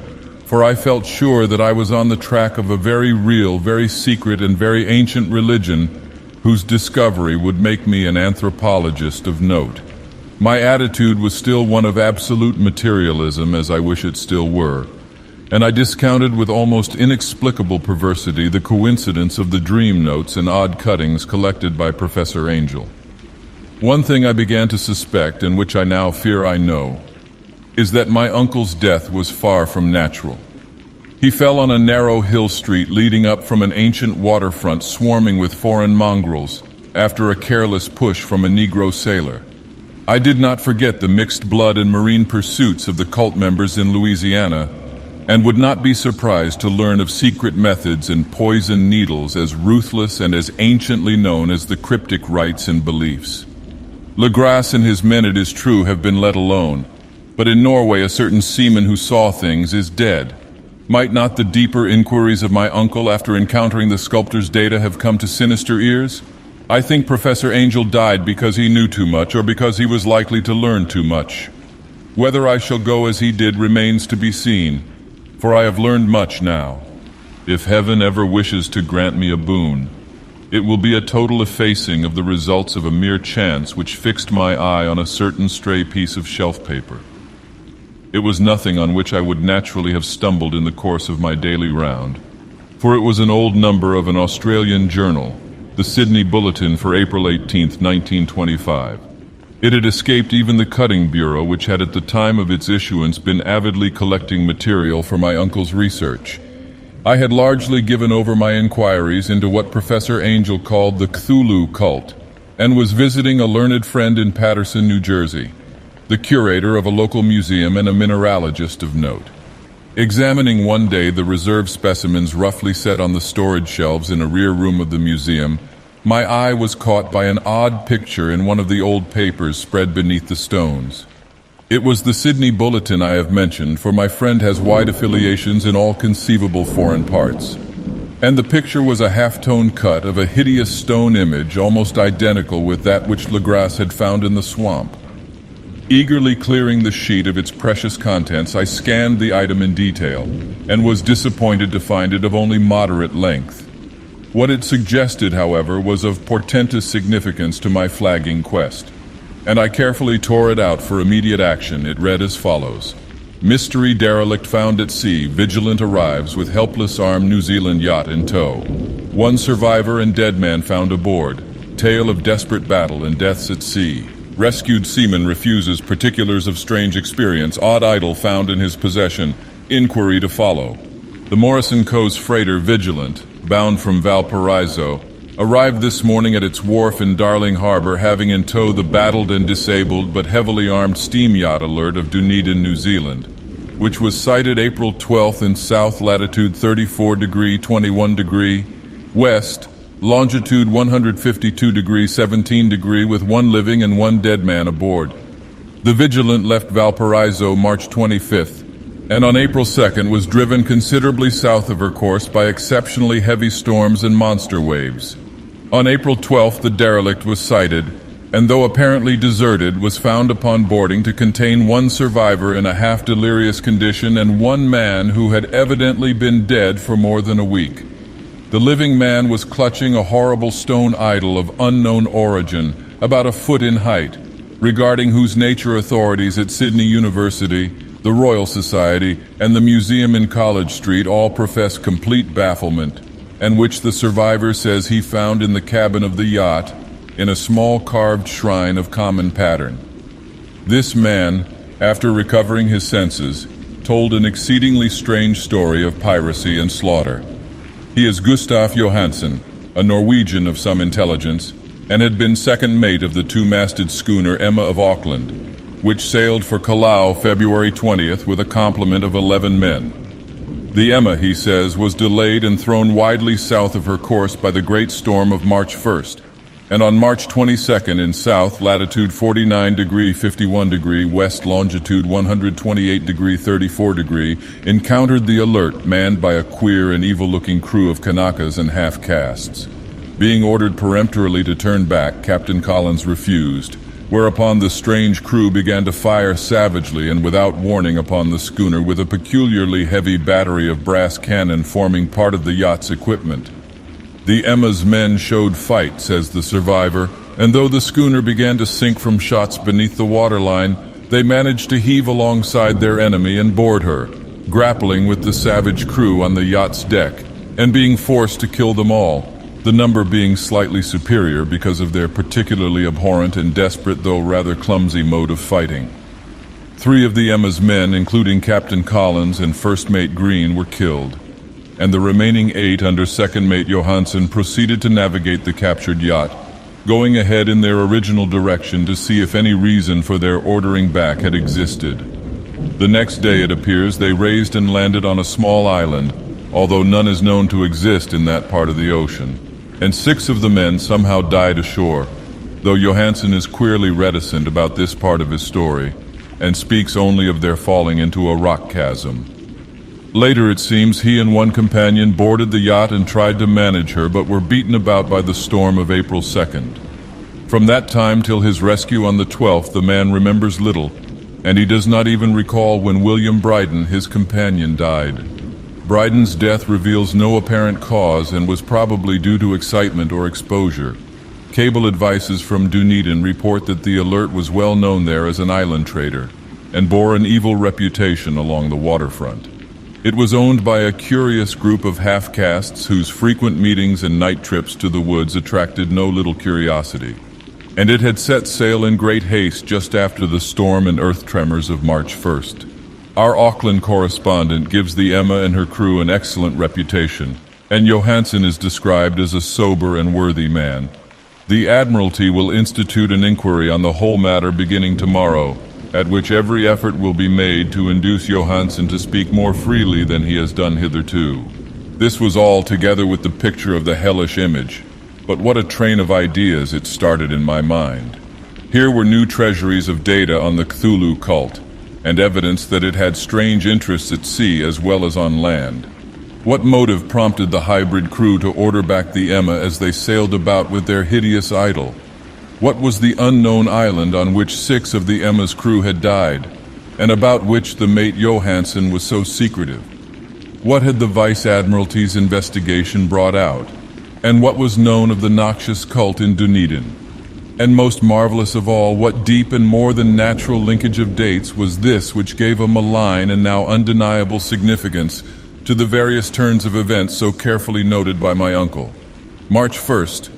for I felt sure that I was on the track of a very real, very secret, and very ancient religion whose discovery would make me an anthropologist of note. My attitude was still one of absolute materialism, as I wish it still were, and I discounted with almost inexplicable perversity the coincidence of the dream notes and odd cuttings collected by Professor Angel. One thing I began to suspect, and which I now fear I know, is that my uncle's death was far from natural. He fell on a narrow hill street leading up from an ancient waterfront swarming with foreign mongrels after a careless push from a Negro sailor. I did not forget the mixed blood and marine pursuits of the cult members in Louisiana, and would not be surprised to learn of secret methods and poison needles as ruthless and as anciently known as the cryptic rites and beliefs. Legras and his men, it is true, have been let alone, but in Norway a certain seaman who saw things is dead. Might not the deeper inquiries of my uncle after encountering the sculptor's data have come to sinister ears? I think Professor Angel died because he knew too much or because he was likely to learn too much. Whether I shall go as he did remains to be seen, for I have learned much now. If heaven ever wishes to grant me a boon, it will be a total effacing of the results of a mere chance which fixed my eye on a certain stray piece of shelf paper. It was nothing on which I would naturally have stumbled in the course of my daily round, for it was an old number of an Australian journal, the Sydney Bulletin for April 18, 1925. It had escaped even the Cutting Bureau, which had at the time of its issuance been avidly collecting material for my uncle's research. I had largely given over my inquiries into what Professor Angel called the Cthulhu cult, and was visiting a learned friend in Paterson, New Jersey, the curator of a local museum and a mineralogist of note. Examining one day the reserve specimens roughly set on the storage shelves in a rear room of the museum, my eye was caught by an odd picture in one of the old papers spread beneath the stones. It was the Sydney Bulletin I have mentioned, for my friend has wide affiliations in all conceivable foreign parts. And the picture was a half-tone cut of a hideous stone image almost identical with that which Legras had found in the swamp. Eagerly clearing the sheet of its precious contents, I scanned the item in detail, and was disappointed to find it of only moderate length. What it suggested, however, was of portentous significance to my flagging quest, and I carefully tore it out for immediate action. It read as follows: Mystery derelict found at sea. Vigilant arrives with helpless armed New Zealand yacht in tow. One survivor and dead man found aboard. Tale of desperate battle and deaths at sea. Rescued seaman refuses particulars of strange experience. Odd idol found in his possession. Inquiry to follow. The Morrison Co's freighter Vigilant, bound from Valparaiso, arrived this morning at its wharf in Darling Harbor, having in tow the battled and disabled but heavily armed steam yacht Alert of Dunedin, New Zealand, which was sighted April 12th in south latitude 34°21' west, longitude 152°17' with one living and one dead man aboard. The Vigilant left Valparaiso March 25th, and on April 2nd was driven considerably south of her course by exceptionally heavy storms and monster waves. On April 12th, the derelict was sighted, and though apparently deserted, was found upon boarding to contain one survivor in a half-delirious condition and one man who had evidently been dead for more than a week. The living man was clutching a horrible stone idol of unknown origin, about a foot in height, regarding whose nature authorities at Sydney University, the Royal Society, and the museum in College Street all profess complete bafflement, and which the survivor says he found in the cabin of the yacht in a small carved shrine of common pattern. This man, after recovering his senses, told an exceedingly strange story of piracy and slaughter. He is Gustav Johansen, a Norwegian of some intelligence, and had been second mate of the two-masted schooner Emma of Auckland, which sailed for Callao February 20th with a complement of 11 men. The Emma, he says, was delayed and thrown widely south of her course by the great storm of March 1st, and on March 22nd in south latitude 49 degree 51 degree west longitude 128 degree 34 degree encountered the Alert manned by a queer and evil-looking crew of Kanakas and half-castes. Being ordered peremptorily to turn back, Captain Collins refused, whereupon the strange crew began to fire savagely and without warning upon the schooner with a peculiarly heavy battery of brass cannon forming part of the yacht's equipment. The Emma's men showed fight, says the survivor, and though the schooner began to sink from shots beneath the waterline, they managed to heave alongside their enemy and board her, grappling with the savage crew on the yacht's deck, and being forced to kill them all, the number being slightly superior because of their particularly abhorrent and desperate though rather clumsy mode of fighting. 3 of the Emma's men, including Captain Collins and First Mate Green, were killed, and the remaining 8 under Second Mate Johansen proceeded to navigate the captured yacht, going ahead in their original direction to see if any reason for their ordering back had existed. The next day, it appears, they raised and landed on a small island, although none is known to exist in that part of the ocean, and 6 of the men somehow died ashore, though Johansen is queerly reticent about this part of his story, and speaks only of their falling into a rock chasm. Later, it seems, he and one companion boarded the yacht and tried to manage her, but were beaten about by the storm of April 2nd. From that time till his rescue on the 12th, the man remembers little, and he does not even recall when William Bryden, his companion, died. Bryden's death reveals no apparent cause and was probably due to excitement or exposure. Cable advices from Dunedin report that the Alert was well known there as an island trader, and bore an evil reputation along the waterfront. It was owned by a curious group of half-castes whose frequent meetings and night trips to the woods attracted no little curiosity, and it had set sail in great haste just after the storm and earth tremors of March 1st. Our Auckland correspondent gives the Emma and her crew an excellent reputation, and Johansen is described as a sober and worthy man. The Admiralty will institute an inquiry on the whole matter beginning tomorrow, at which every effort will be made to induce Johansen to speak more freely than he has done hitherto. This was all together with the picture of the hellish image, but what a train of ideas it started in my mind. Here were new treasuries of data on the Cthulhu cult, and evidence that it had strange interests at sea as well as on land. What motive prompted the hybrid crew to order back the Emma as they sailed about with their hideous idol? What was the unknown island on which 6 of the Emma's crew had died, and about which the mate Johansen was so secretive? What had the Vice Admiralty's investigation brought out? And what was known of the noxious cult in Dunedin? And most marvelous of all, what deep and more than natural linkage of dates was this which gave a malign and now undeniable significance to the various turns of events so carefully noted by my uncle? March 1st.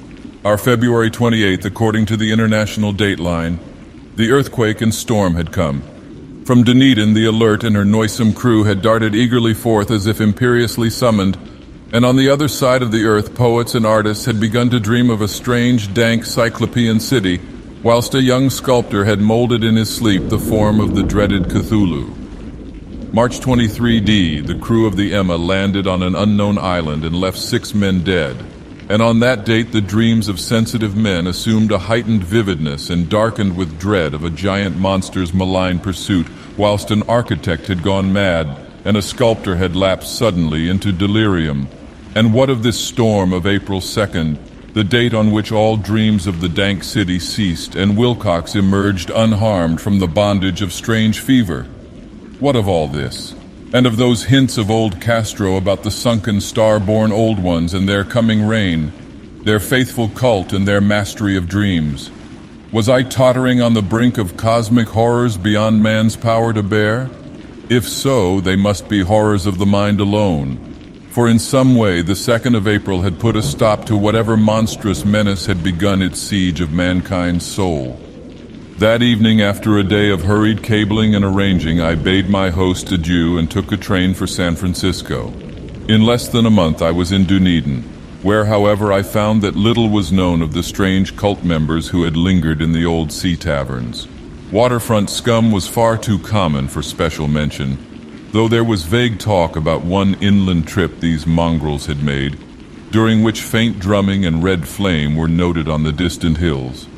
Our February 28th, according to the international dateline, the earthquake and storm had come. From Dunedin, the Alert and her noisome crew had darted eagerly forth as if imperiously summoned, and on the other side of the earth, poets and artists had begun to dream of a strange, dank, cyclopean city, whilst a young sculptor had molded in his sleep the form of the dreaded Cthulhu. March 23d, the crew of the Emma landed on an unknown island and left 6 men dead. And on that date, the dreams of sensitive men assumed a heightened vividness and darkened with dread of a giant monster's malign pursuit, whilst an architect had gone mad and a sculptor had lapsed suddenly into delirium. And what of this storm of April 2nd, the date on which all dreams of the dank city ceased and Wilcox emerged unharmed from the bondage of strange fever? What of all this? And of those hints of old Castro about the sunken star-born old ones and their coming reign, their faithful cult and their mastery of dreams? Was I tottering on the brink of cosmic horrors beyond man's power to bear? If so, they must be horrors of the mind alone, for in some way the 2nd of April had put a stop to whatever monstrous menace had begun its siege of mankind's soul. That evening, after a day of hurried cabling and arranging, I bade my host adieu and took a train for San Francisco. In less than a month I was in Dunedin, where, however, I found that little was known of the strange cult members who had lingered in the old sea taverns. Waterfront scum was far too common for special mention, though there was vague talk about one inland trip these mongrels had made, during which faint drumming and red flame were noted on the distant hills.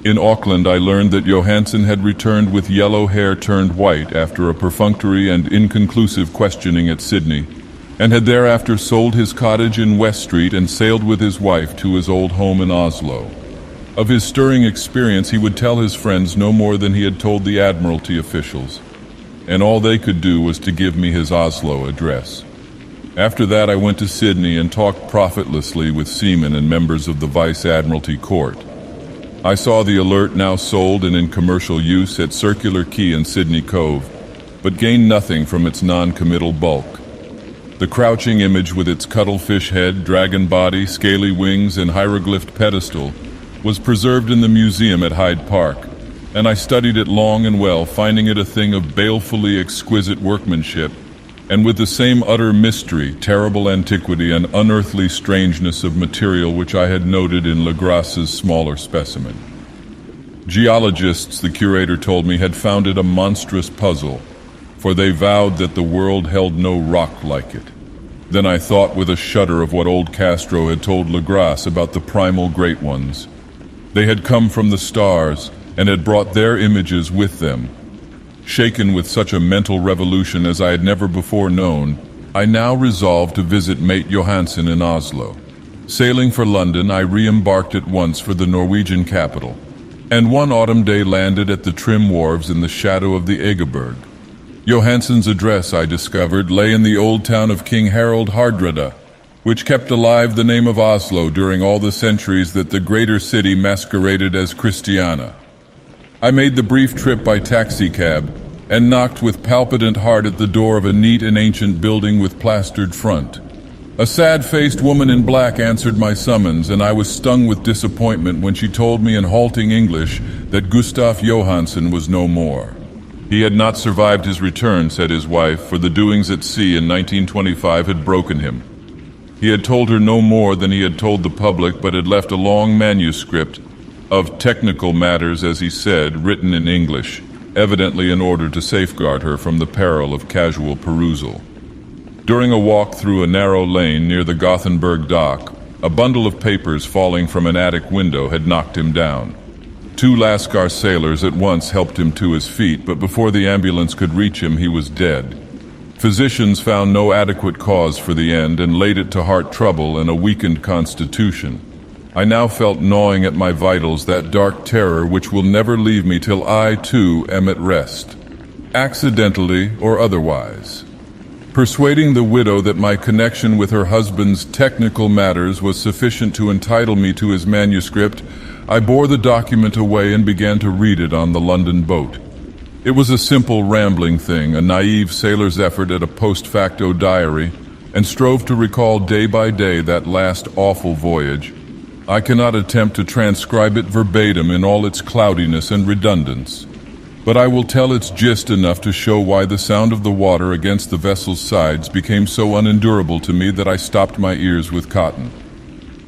In Auckland, I learned that Johansson had returned with yellow hair turned white after a perfunctory and inconclusive questioning at Sydney, and had thereafter sold his cottage in West Street and sailed with his wife to his old home in Oslo. Of his stirring experience, he would tell his friends no more than he had told the Admiralty officials, and all they could do was to give me his Oslo address. After that, I went to Sydney and talked profitlessly with seamen and members of the Vice Admiralty Court. I saw the Alert now sold and in commercial use at Circular Quay in Sydney Cove, but gained nothing from its non-committal bulk. The crouching image with its cuttlefish head, dragon body, scaly wings, and hieroglyphed pedestal was preserved in the museum at Hyde Park, and I studied it long and well, finding it a thing of balefully exquisite workmanship, and with the same utter mystery, terrible antiquity, and unearthly strangeness of material which I had noted in Legras's smaller specimen. Geologists, the curator told me, had found it a monstrous puzzle, for they vowed that the world held no rock like it. Then I thought with a shudder of what old Castro had told Legras about the primal great ones. They had come from the stars and had brought their images with them. Shaken with such a mental revolution as I had never before known, I now resolved to visit mate Johansson in Oslo. Sailing for London, I re-embarked at once for the Norwegian capital, and one autumn day landed at the trim wharves in the shadow of the Egeberg. Johansson's address, I discovered, lay in the old town of King Harald Hardrada, which kept alive the name of Oslo during all the centuries that the greater city masqueraded as Christiana. I made the brief trip by taxicab and knocked with palpitant heart at the door of a neat and ancient building with plastered front. A sad-faced woman in black answered my summons, and I was stung with disappointment when she told me in halting English that Gustaf Johansson was no more. He had not survived his return, said his wife, for the doings at sea in 1925 had broken him. He had told her no more than he had told the public, but had left a long manuscript of technical matters, as he said, written in English, evidently in order to safeguard her from the peril of casual perusal. During a walk through a narrow lane near the Gothenburg dock, a bundle of papers falling from an attic window had knocked him down. Two Lascar sailors at once helped him to his feet, but before the ambulance could reach him, he was dead. Physicians found no adequate cause for the end and laid it to heart trouble and a weakened constitution. I now felt gnawing at my vitals that dark terror which will never leave me till I, too, am at rest, accidentally or otherwise. Persuading the widow that my connection with her husband's technical matters was sufficient to entitle me to his manuscript, I bore the document away and began to read it on the London boat. It was a simple, rambling thing, a naive sailor's effort at a post-facto diary, and strove to recall day by day that last awful voyage. I cannot attempt to transcribe it verbatim in all its cloudiness and redundance, but I will tell its gist enough to show why the sound of the water against the vessel's sides became so unendurable to me that I stopped my ears with cotton.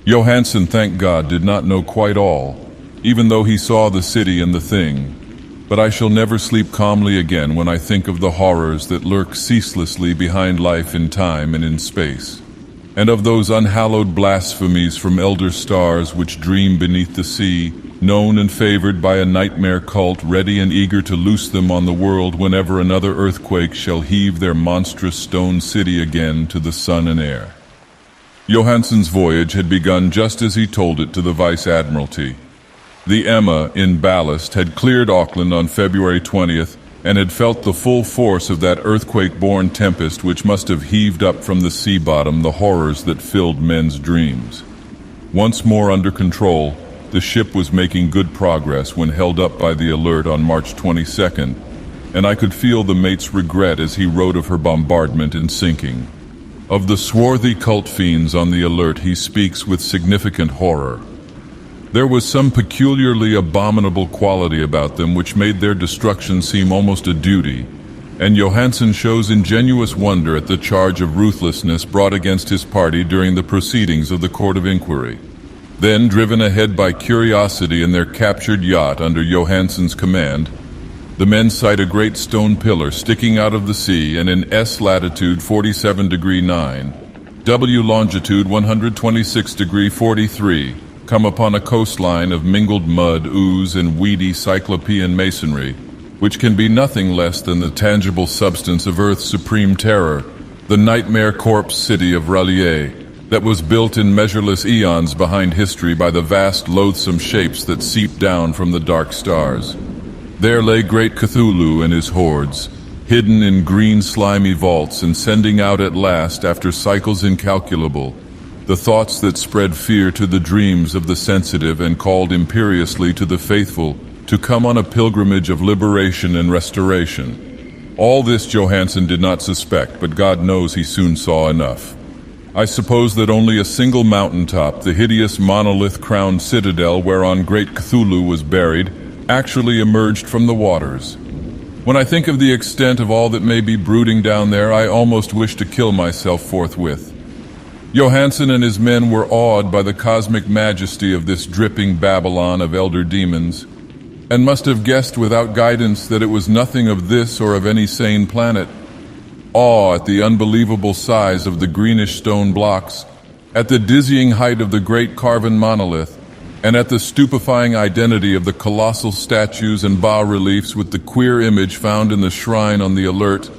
Johansson, thank God, did not know quite all, even though he saw the city and the thing. But I shall never sleep calmly again when I think of the horrors that lurk ceaselessly behind life in time and in space, and of those unhallowed blasphemies from elder stars which dream beneath the sea, known and favored by a nightmare cult ready and eager to loose them on the world whenever another earthquake shall heave their monstrous stone city again to the sun and air. Johansson's voyage had begun just as he told it to the Vice Admiralty. The Emma, in ballast, had cleared Auckland on February 20th and had felt the full force of that earthquake-born tempest which must have heaved up from the sea bottom the horrors that filled men's dreams. Once more under control, the ship was making good progress when held up by the Alert on March 22nd, and I could feel the mate's regret as he wrote of her bombardment and sinking. Of the swarthy cult fiends on the Alert he speaks with significant horror. There was some peculiarly abominable quality about them which made their destruction seem almost a duty, and Johansson shows ingenuous wonder at the charge of ruthlessness brought against his party during the proceedings of the Court of Inquiry. Then, driven ahead by curiosity in their captured yacht under Johansson's command, the men sight a great stone pillar sticking out of the sea and in S latitude 47°9, W longitude 126°43, come upon a coastline of mingled mud, ooze, and weedy cyclopean masonry, which can be nothing less than the tangible substance of Earth's supreme terror, the nightmare corpse city of R'lyeh, that was built in measureless eons behind history by the vast, loathsome shapes that seep down from the dark stars. There lay great Cthulhu and his hordes, hidden in green slimy vaults and sending out at last, after cycles incalculable, the thoughts that spread fear to the dreams of the sensitive and called imperiously to the faithful to come on a pilgrimage of liberation and restoration. All this Johansson did not suspect, but God knows he soon saw enough. I suppose that only a single mountaintop, the hideous monolith-crowned citadel whereon great Cthulhu was buried, actually emerged from the waters. When I think of the extent of all that may be brooding down there, I almost wish to kill myself forthwith. Johansson and his men were awed by the cosmic majesty of this dripping Babylon of elder demons, and must have guessed without guidance that it was nothing of this or of any sane planet. Awe at the unbelievable size of the greenish stone blocks, at the dizzying height of the great carven monolith, and at the stupefying identity of the colossal statues and bas-reliefs with the queer image found in the shrine on the alert,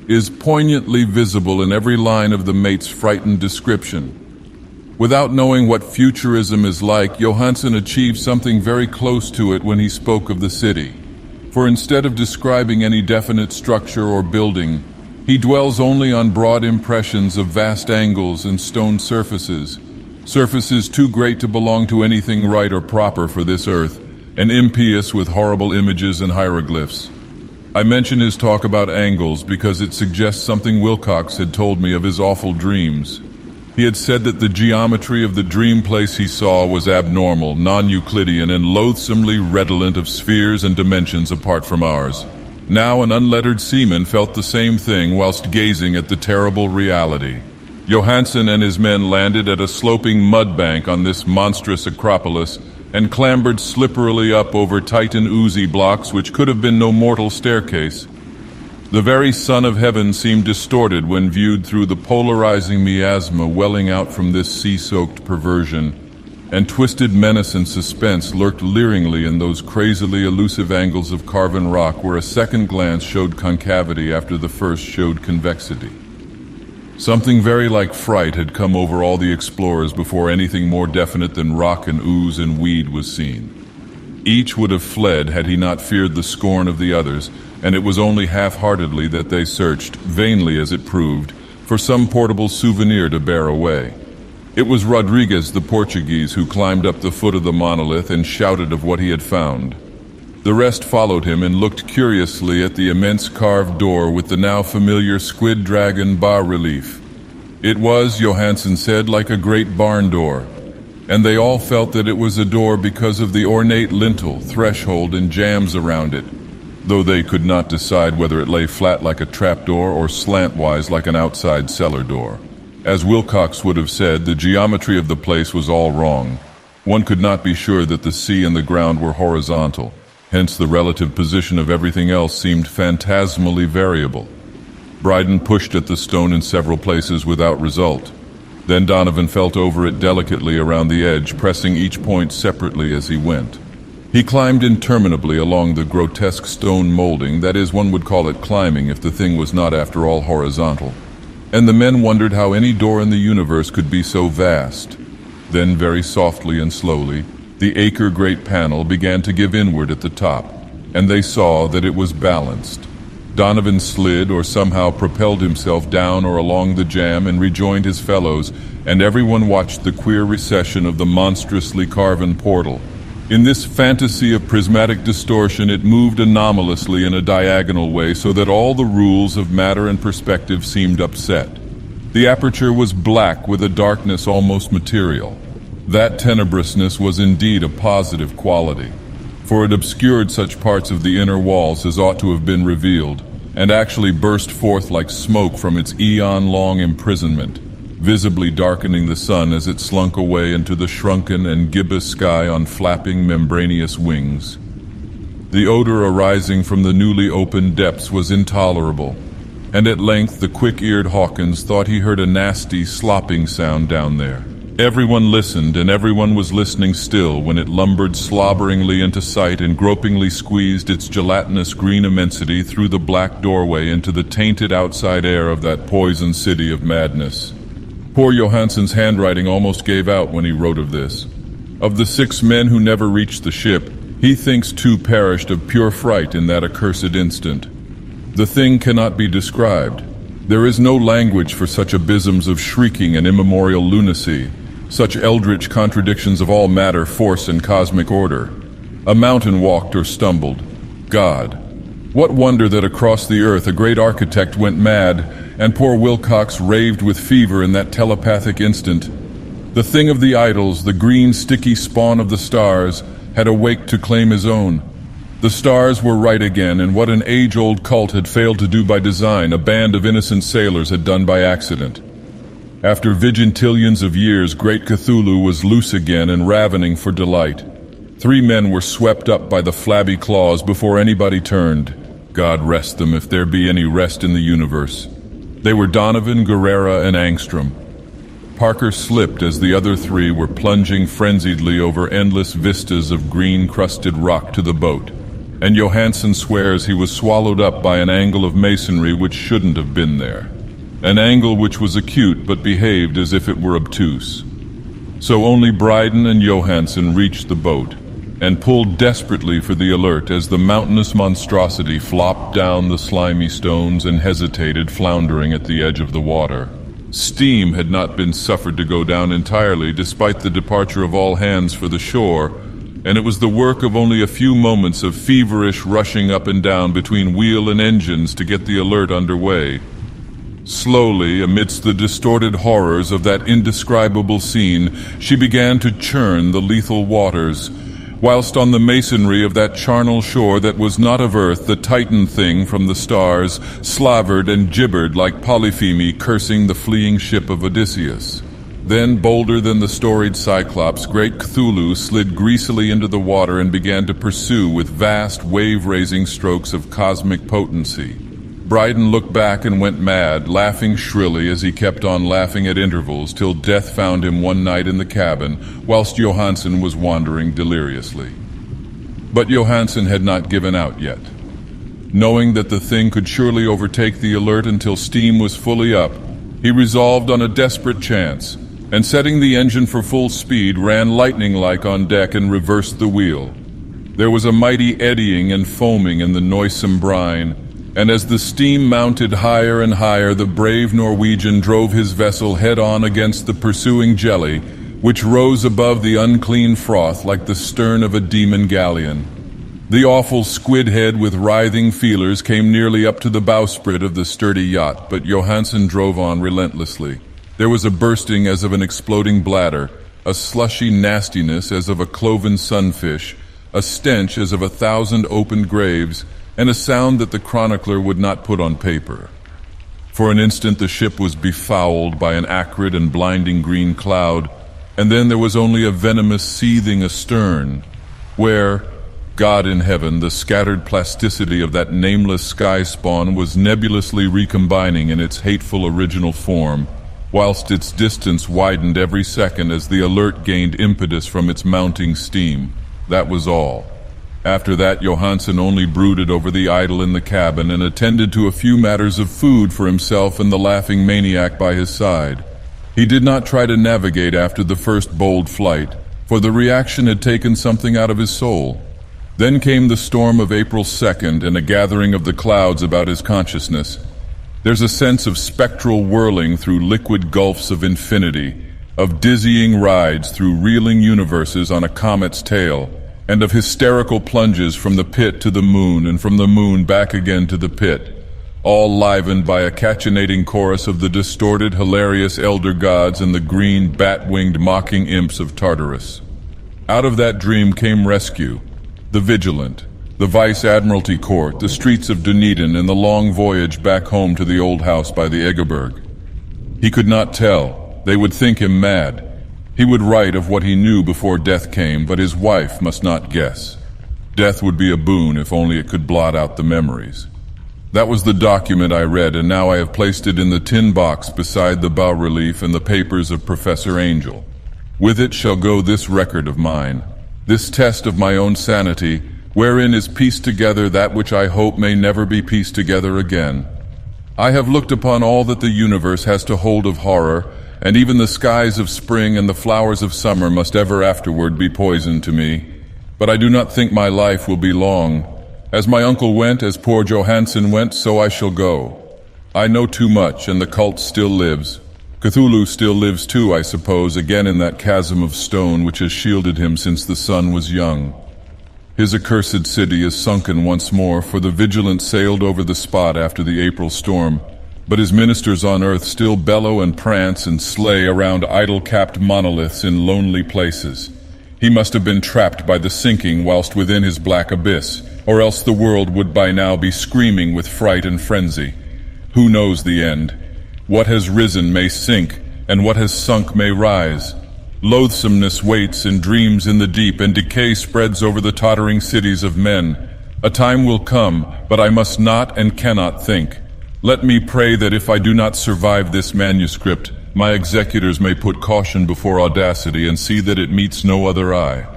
is poignantly visible in every line of the mate's frightened description. Without knowing what futurism is like, Johansson achieved something very close to it when he spoke of the city. For instead of describing any definite structure or building, he dwells only on broad impressions of vast angles and stone surfaces, surfaces too great to belong to anything right or proper for this earth, and impious with horrible images and hieroglyphs. I mention his talk about angles because it suggests something Wilcox had told me of his awful dreams. He had said that the geometry of the dream place he saw was abnormal, non-Euclidean, and loathsomely redolent of spheres and dimensions apart from ours. Now an unlettered seaman felt the same thing whilst gazing at the terrible reality. Johansson and his men landed at a sloping mud bank on this monstrous acropolis and clambered slipperily up over Titan oozy blocks which could have been no mortal staircase. The very sun of heaven seemed distorted when viewed through the polarizing miasma welling out from this sea-soaked perversion, and twisted menace and suspense lurked leeringly in those crazily elusive angles of carven rock where a second glance showed concavity after the first showed convexity. Something very like fright had come over all the explorers before anything more definite than rock and ooze and weed was seen. Each would have fled had he not feared the scorn of the others, and it was only half-heartedly that they searched, vainly as it proved, for some portable souvenir to bear away. It was Rodriguez the Portuguese who climbed up the foot of the monolith and shouted of what he had found. The rest followed him and looked curiously at the immense carved door with the now familiar squid dragon bas-relief. It was, Johansson said, like a great barn door, and they all felt that it was a door because of the ornate lintel, threshold, and jambs around it, though they could not decide whether it lay flat like a trapdoor or slantwise like an outside cellar door. As Wilcox would have said, the geometry of the place was all wrong. One could not be sure that the sea and the ground were horizontal. Hence the relative position of everything else seemed phantasmally variable. Bryden pushed at the stone in several places without result. Then Donovan felt over it delicately around the edge, pressing each point separately as he went. He climbed interminably along the grotesque stone molding, that is, one would call it climbing if the thing was not after all horizontal. And the men wondered how any door in the universe could be so vast. Then, very softly and slowly, the acre-great panel began to give inward at the top, and they saw that it was balanced. Donovan slid or somehow propelled himself down or along the jamb and rejoined his fellows, and everyone watched the queer recession of the monstrously carven portal. In this fantasy of prismatic distortion, it moved anomalously in a diagonal way so that all the rules of matter and perspective seemed upset. The aperture was black with a darkness almost material. That tenebrousness was indeed a positive quality, for it obscured such parts of the inner walls as ought to have been revealed, and actually burst forth like smoke from its eon-long imprisonment, visibly darkening the sun as it slunk away into the shrunken and gibbous sky on flapping membranous wings. The odor arising from the newly opened depths was intolerable, and at length the quick-eared Hawkins thought he heard a nasty, slopping sound down there. Everyone listened, and everyone was listening still when it lumbered slobberingly into sight and gropingly squeezed its gelatinous green immensity through the black doorway into the tainted outside air of that poisoned city of madness. Poor Johansson's handwriting almost gave out when he wrote of this. Of the 6 men who never reached the ship, he thinks 2 perished of pure fright in that accursed instant. The thing cannot be described. There is no language for such abysms of shrieking and immemorial lunacy, such eldritch contradictions of all matter, force, and cosmic order. A mountain walked or stumbled. God. What wonder that across the earth a great architect went mad, and poor Wilcox raved with fever in that telepathic instant. The thing of the idols, the green, sticky spawn of the stars, had awaked to claim his own. The stars were right again, and what an age-old cult had failed to do by design, a band of innocent sailors had done by accident. After vigintillions of years, great Cthulhu was loose again and ravening for delight. 3 men were swept up by the flabby claws before anybody turned. God rest them if there be any rest in the universe. They were Donovan, Guerrera, and Angstrom. Parker slipped as the other 3 were plunging frenziedly over endless vistas of green-crusted rock to the boat, and Johansson swears he was swallowed up by an angle of masonry which shouldn't have been there. An angle which was acute but behaved as if it were obtuse. So only Bryden and Johansson reached the boat, and pulled desperately for the Alert as the mountainous monstrosity flopped down the slimy stones and hesitated, floundering at the edge of the water. Steam had not been suffered to go down entirely, despite the departure of all hands for the shore, and it was the work of only a few moments of feverish rushing up and down between wheel and engines to get the Alert underway. Slowly, amidst the distorted horrors of that indescribable scene, she began to churn the lethal waters, whilst on the masonry of that charnel shore that was not of earth, the Titan thing from the stars slavered and gibbered like Polypheme cursing the fleeing ship of Odysseus. Then, bolder than the storied Cyclops, great Cthulhu slid greasily into the water and began to pursue with vast, wave-raising strokes of cosmic potency. Bryden looked back and went mad, laughing shrilly as he kept on laughing at intervals till death found him one night in the cabin, whilst Johansson was wandering deliriously. But Johansson had not given out yet. Knowing that the thing could surely overtake the Alert until steam was fully up, he resolved on a desperate chance, and setting the engine for full speed, ran lightning-like on deck and reversed the wheel. There was a mighty eddying and foaming in the noisome brine, and as the steam mounted higher and higher, the brave Norwegian drove his vessel head-on against the pursuing jelly, which rose above the unclean froth like the stern of a demon galleon. The awful squid head with writhing feelers came nearly up to the bowsprit of the sturdy yacht, but Johansson drove on relentlessly. There was a bursting as of an exploding bladder, a slushy nastiness as of a cloven sunfish, a stench as of 1,000 opened graves, and a sound that the chronicler would not put on paper. For an instant the ship was befouled by an acrid and blinding green cloud, and then there was only a venomous seething astern, where, God in heaven, the scattered plasticity of that nameless sky spawn was nebulously recombining in its hateful original form, whilst its distance widened every second as the Alert gained impetus from its mounting steam. That was all. After that, Johansson only brooded over the idol in the cabin and attended to a few matters of food for himself and the laughing maniac by his side. He did not try to navigate after the first bold flight, for the reaction had taken something out of his soul. Then came the storm of April 2nd and a gathering of the clouds about his consciousness. There's a sense of spectral whirling through liquid gulfs of infinity, of dizzying rides through reeling universes on a comet's tail, and of hysterical plunges from the pit to the moon and from the moon back again to the pit, all livened by a cachinnating chorus of the distorted, hilarious elder gods and the green, bat-winged mocking imps of Tartarus. Out of that dream came rescue, the vigilant, The Vice Admiralty Court, the streets of Dunedin, and the long voyage back home to the old house by the Egerberg. He could not tell. They would think him mad. He would write of what he knew before death came, but his wife must not guess. Death would be a boon if only it could blot out the memories. That was the document I read, and now I have placed it in the tin box beside the bas-relief and the papers of Professor Angel. With it shall go this record of mine, this test of my own sanity, wherein is pieced together that which I hope may never be pieced together again. I have looked upon all that the universe has to hold of horror, and even the skies of spring and the flowers of summer must ever afterward be poison to me. But I do not think my life will be long. As my uncle went, as poor Johansen went, so I shall go. I know too much, and the cult still lives. Cthulhu still lives too, I suppose, again in that chasm of stone which has shielded him since the sun was young. His accursed city is sunken once more, for the Vigilant sailed over the spot after the April storm, but his ministers on earth still bellow and prance and slay around idol-capped monoliths in lonely places. He must have been trapped by the sinking whilst within his black abyss, or else the world would by now be screaming with fright and frenzy. Who knows the end? What has risen may sink, and what has sunk may rise. Loathsomeness waits and dreams in the deep, and decay spreads over the tottering cities of men. A time will come, but I must not and cannot think. Let me pray that if I do not survive this manuscript, my executors may put caution before audacity and see that it meets no other eye.